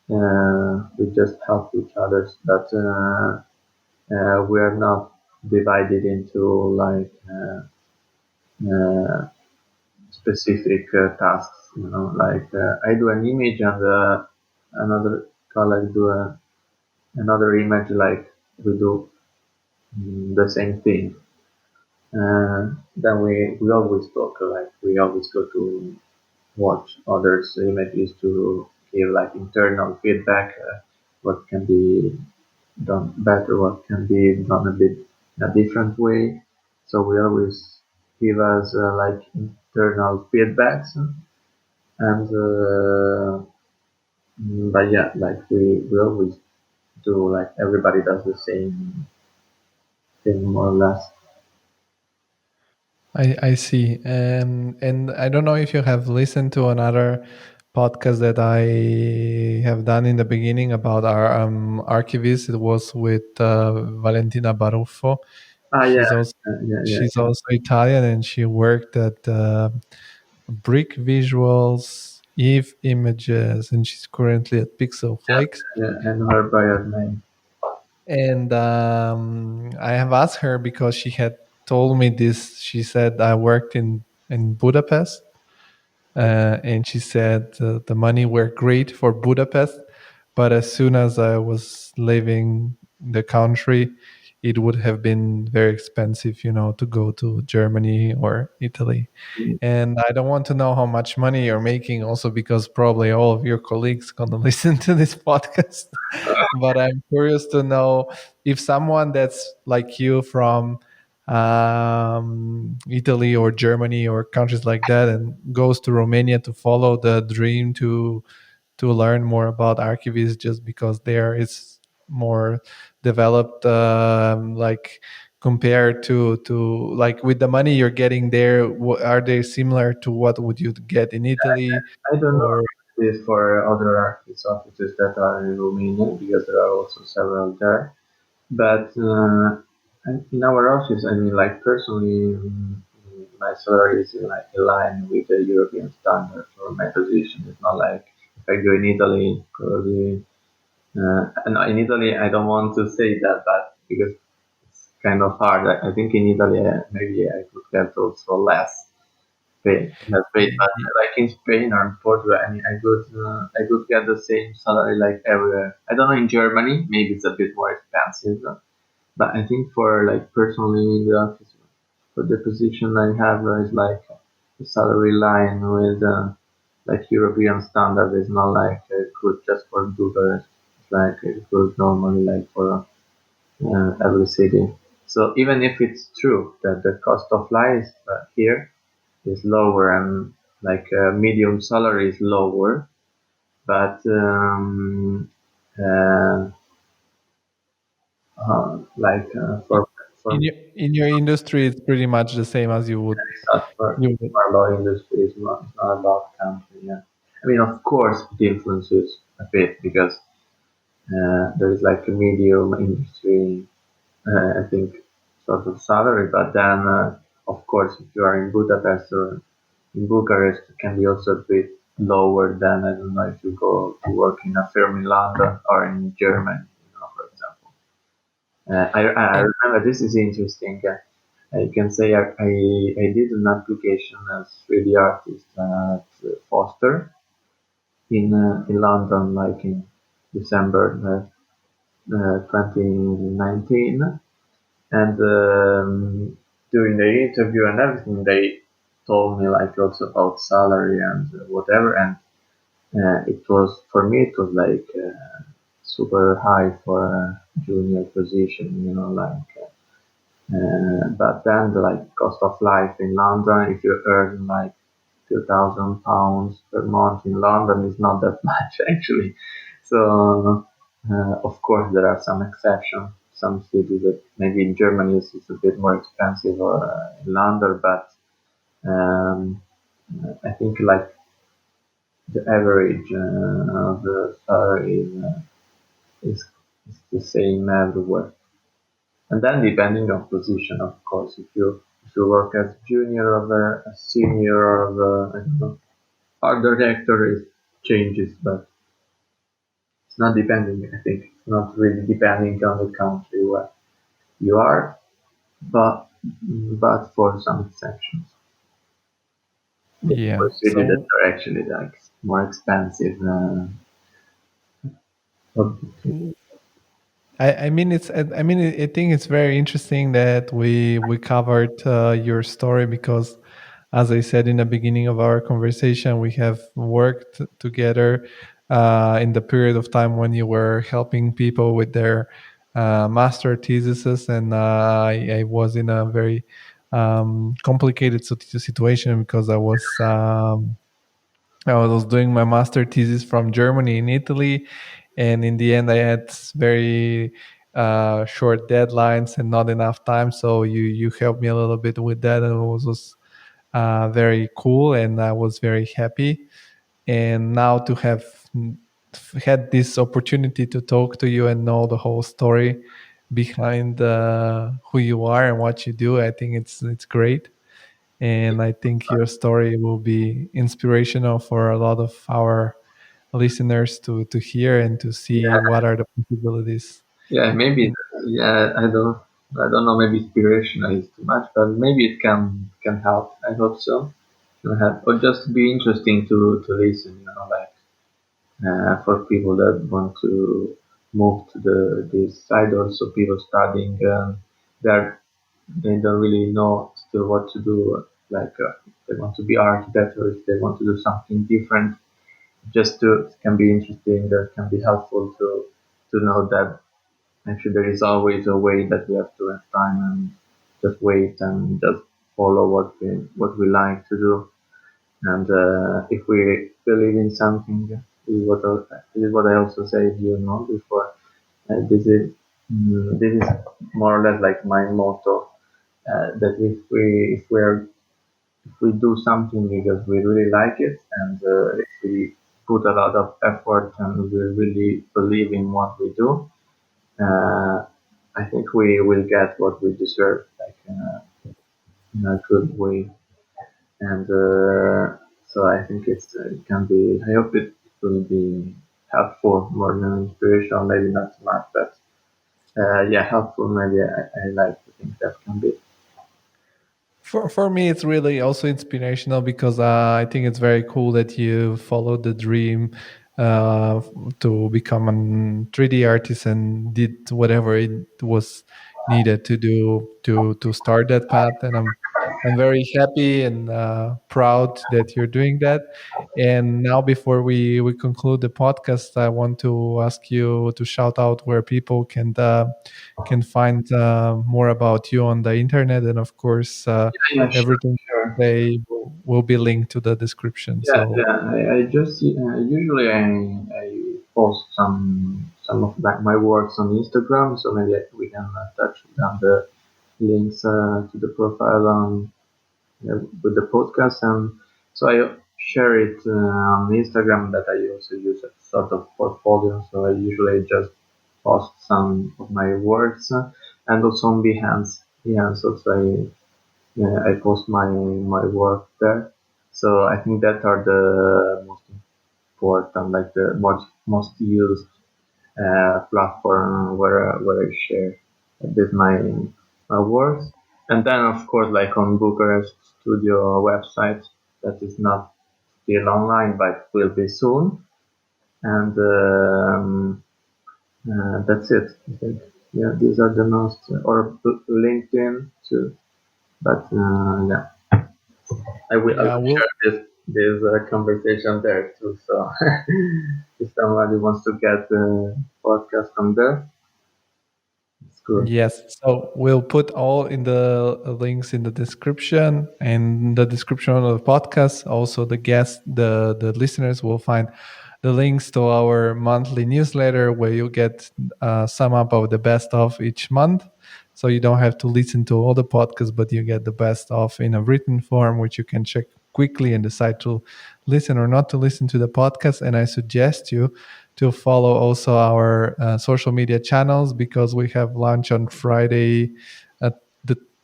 we just help each other. But we are not divided into like uh, specific tasks. Like I do an image, and another colleague do another image. Like we do the same thing. Then we always talk. Like we always go to watch others' images to give like internal feedback. What can be done better? What can be done a bit in a different way? So we always give us like internal feedbacks, and but yeah, like we always do, like everybody does the same thing more or less. I see. And I don't know if you have listened to another podcast that I have done in the beginning about our archivist. It was with Valentina Baruffo. Ah, yeah, She's also yeah, yeah, she's also Italian, and she worked at Brick Visuals, Eve Images, and she's currently at Pixel Flakes. yeah, and her by her name. And I have asked her because she had told me this. She said I worked in Budapest, and she said the money were great for Budapest, but as soon as I was leaving the country, it would have been very expensive, to go to Germany or Italy. And I don't want to know how much money you're making, also because probably all of your colleagues gonna listen to this podcast. But I'm curious to know if someone that's like you from Italy or Germany or countries like that and goes to Romania to follow the dream to learn more about archivists just because there is more developed like compared to like with the money you're getting there? Are they similar to what would you get in Italy? I don't know Or this for other architects offices that are in Romania because there are also several there. But in our office, I mean, like personally, my salary is like aligned with the European standard for my position. It's not like if I go in Italy, probably. And in Italy, I don't want to say that, but because it's kind of hard. I think in Italy, maybe I could get also less paid. But like in Spain or in Portugal, I mean, I could get the same salary like everywhere. I don't know in Germany, maybe it's a bit more expensive. But I think for like personally in the office, for the position I have is like the salary line with like European standard is not like good just for Bucharest. It's like good normally like for every city. So even if it's true that the cost of life here is lower and like medium salary is lower, but uh, like for in your industry, it's pretty much the same as you would. our law industry is not, it's not about country. Yeah. I mean, of course, it influences a bit because there is like a medium industry, I think, sort of salary. But then, of course, if you are in Budapest or in Bucharest, it can be also a bit lower than, I don't know, if you go to work in a firm in London or in Germany, for example. I And remember this is interesting. I can say I did an application as 3D artist at Foster in London, like in December 2019, and during the interview and everything, they told me like also about salary and whatever, and it was for me it was like super high for a junior position, like. But then the like cost of life in London, if you earn like £2,000 per month in London, is not that much actually. So of course there are some exceptions. Some cities that maybe in Germany is a bit more expensive or in London, but um, I think like the average of the salary is, is the same everywhere. And then depending on position, of course, if you work as junior or a senior or I don't know, art director, it changes, but it's not depending. I think it's not really depending on the country where you are, but for some exceptions, yeah, for cities that so are actually like more expensive. I mean I think it's very interesting that we covered your story because, as I said in the beginning of our conversation, we have worked together in the period of time when you were helping people with their master theses, and I was in a very complicated situation because I was doing my master thesis from Germany in Italy, and in the end, I had very short deadlines and not enough time. So you helped me a little bit with that, and it was very cool, and I was very happy. And now to have had this opportunity to talk to you and know the whole story behind who you are and what you do, I think it's great, and I think your story will be inspirational for a lot of our listeners to hear and to see Yeah, what are the possibilities. yeah, maybe. In Yeah, I don't know. Maybe inspirational is too much, but maybe it can help. I hope so. Can help, or just be interesting to listen. Like for people that want to move to this side. Also, people studying, they're they don't really know still what to do. Like if they want to be architect or if they want to do something different. Just to can be interesting. That can be helpful to know that actually there is always a way that we have to have time and just wait and just follow what we like to do. And if we believe in something, this is what I also said, before. This is this is more or less like my motto. That if we do something because we really like it, and if we put a lot of effort and we really believe in what we do, I think we will get what we deserve, like in a good way. And so I think it can be. I hope it will be helpful more than inspirational. Maybe not so much, but yeah, helpful. Maybe I like to think that can be. For me, it's really also inspirational because I think it's very cool that you followed the dream uh, to become a 3D artist and did whatever it was needed to do to start that path. And I'm very happy and proud that you're doing that. And now, before we conclude the podcast, I want to ask you to shout out where people can find more about you on the internet, and of course Yeah, sure, everything sure. they will be linked to the description. Yeah, So yeah. I just usually I post some of my works on Instagram, so maybe we can touch down the links to the profile on with the podcast, and so I share it on Instagram. That I also use as sort of portfolio. So I usually just post some of my works, and also on Behance. Behance also I post my work there. So I think that are the most important, like the most used platform where I share this my works. And then of course, like on Bucharest Studio website, that is not still online but will be soon. And that's it. I think. Yeah, these are the most, or LinkedIn too. But yeah, I will yeah, share this conversation there too. So if somebody wants to get the podcast from there, it's good. yes. So we'll put all in the links in the description, and the description of the podcast. Also, the guests, the listeners will find the links to our monthly newsletter, where you get a sum up of the best of each month. So you don't have to listen to all the podcasts, but you get the best of in a written form, which you can check quickly and decide to listen or not to listen to the podcast. And I suggest you to follow also our social media channels, because we have launched on Friday at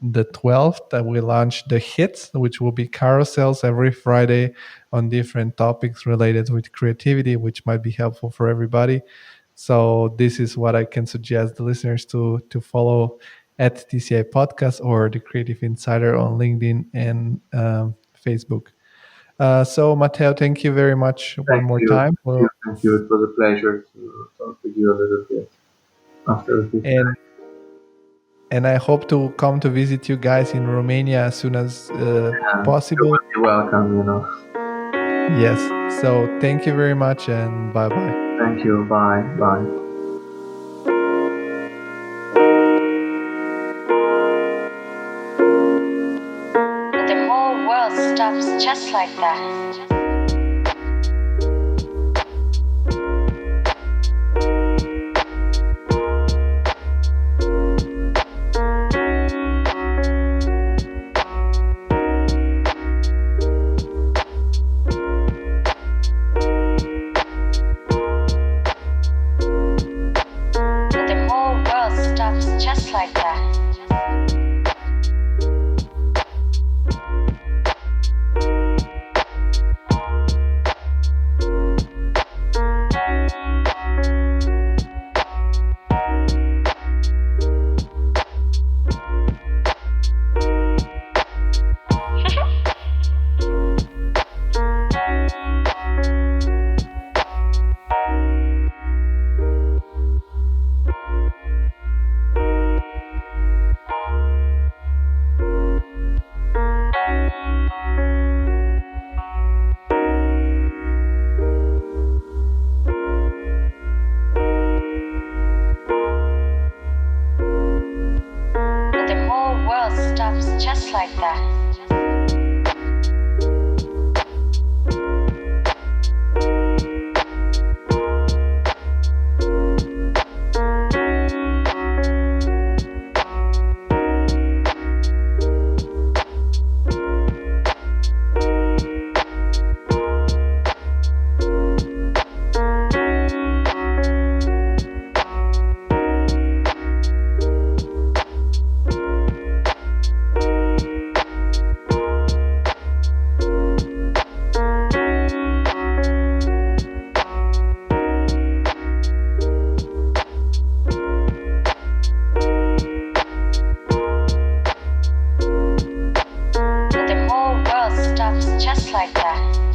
the 12th, that we launched the hits, which will be carousels every Friday on different topics related with creativity, which might be helpful for everybody. So this is what I can suggest the listeners to follow at TCI Podcast or the Creative Insider on LinkedIn and Facebook. So Matteo, thank you very much one Thank more you, time. thank you, thank you. It was a pleasure to talk with you a little bit after this. and and I hope to come to visit you guys in Romania as soon as You possible. will be welcome. Yes. So thank you very much, and bye bye. Thank you. Bye. Bye. The whole world stops just like that. The whole world stops just like that. just like that.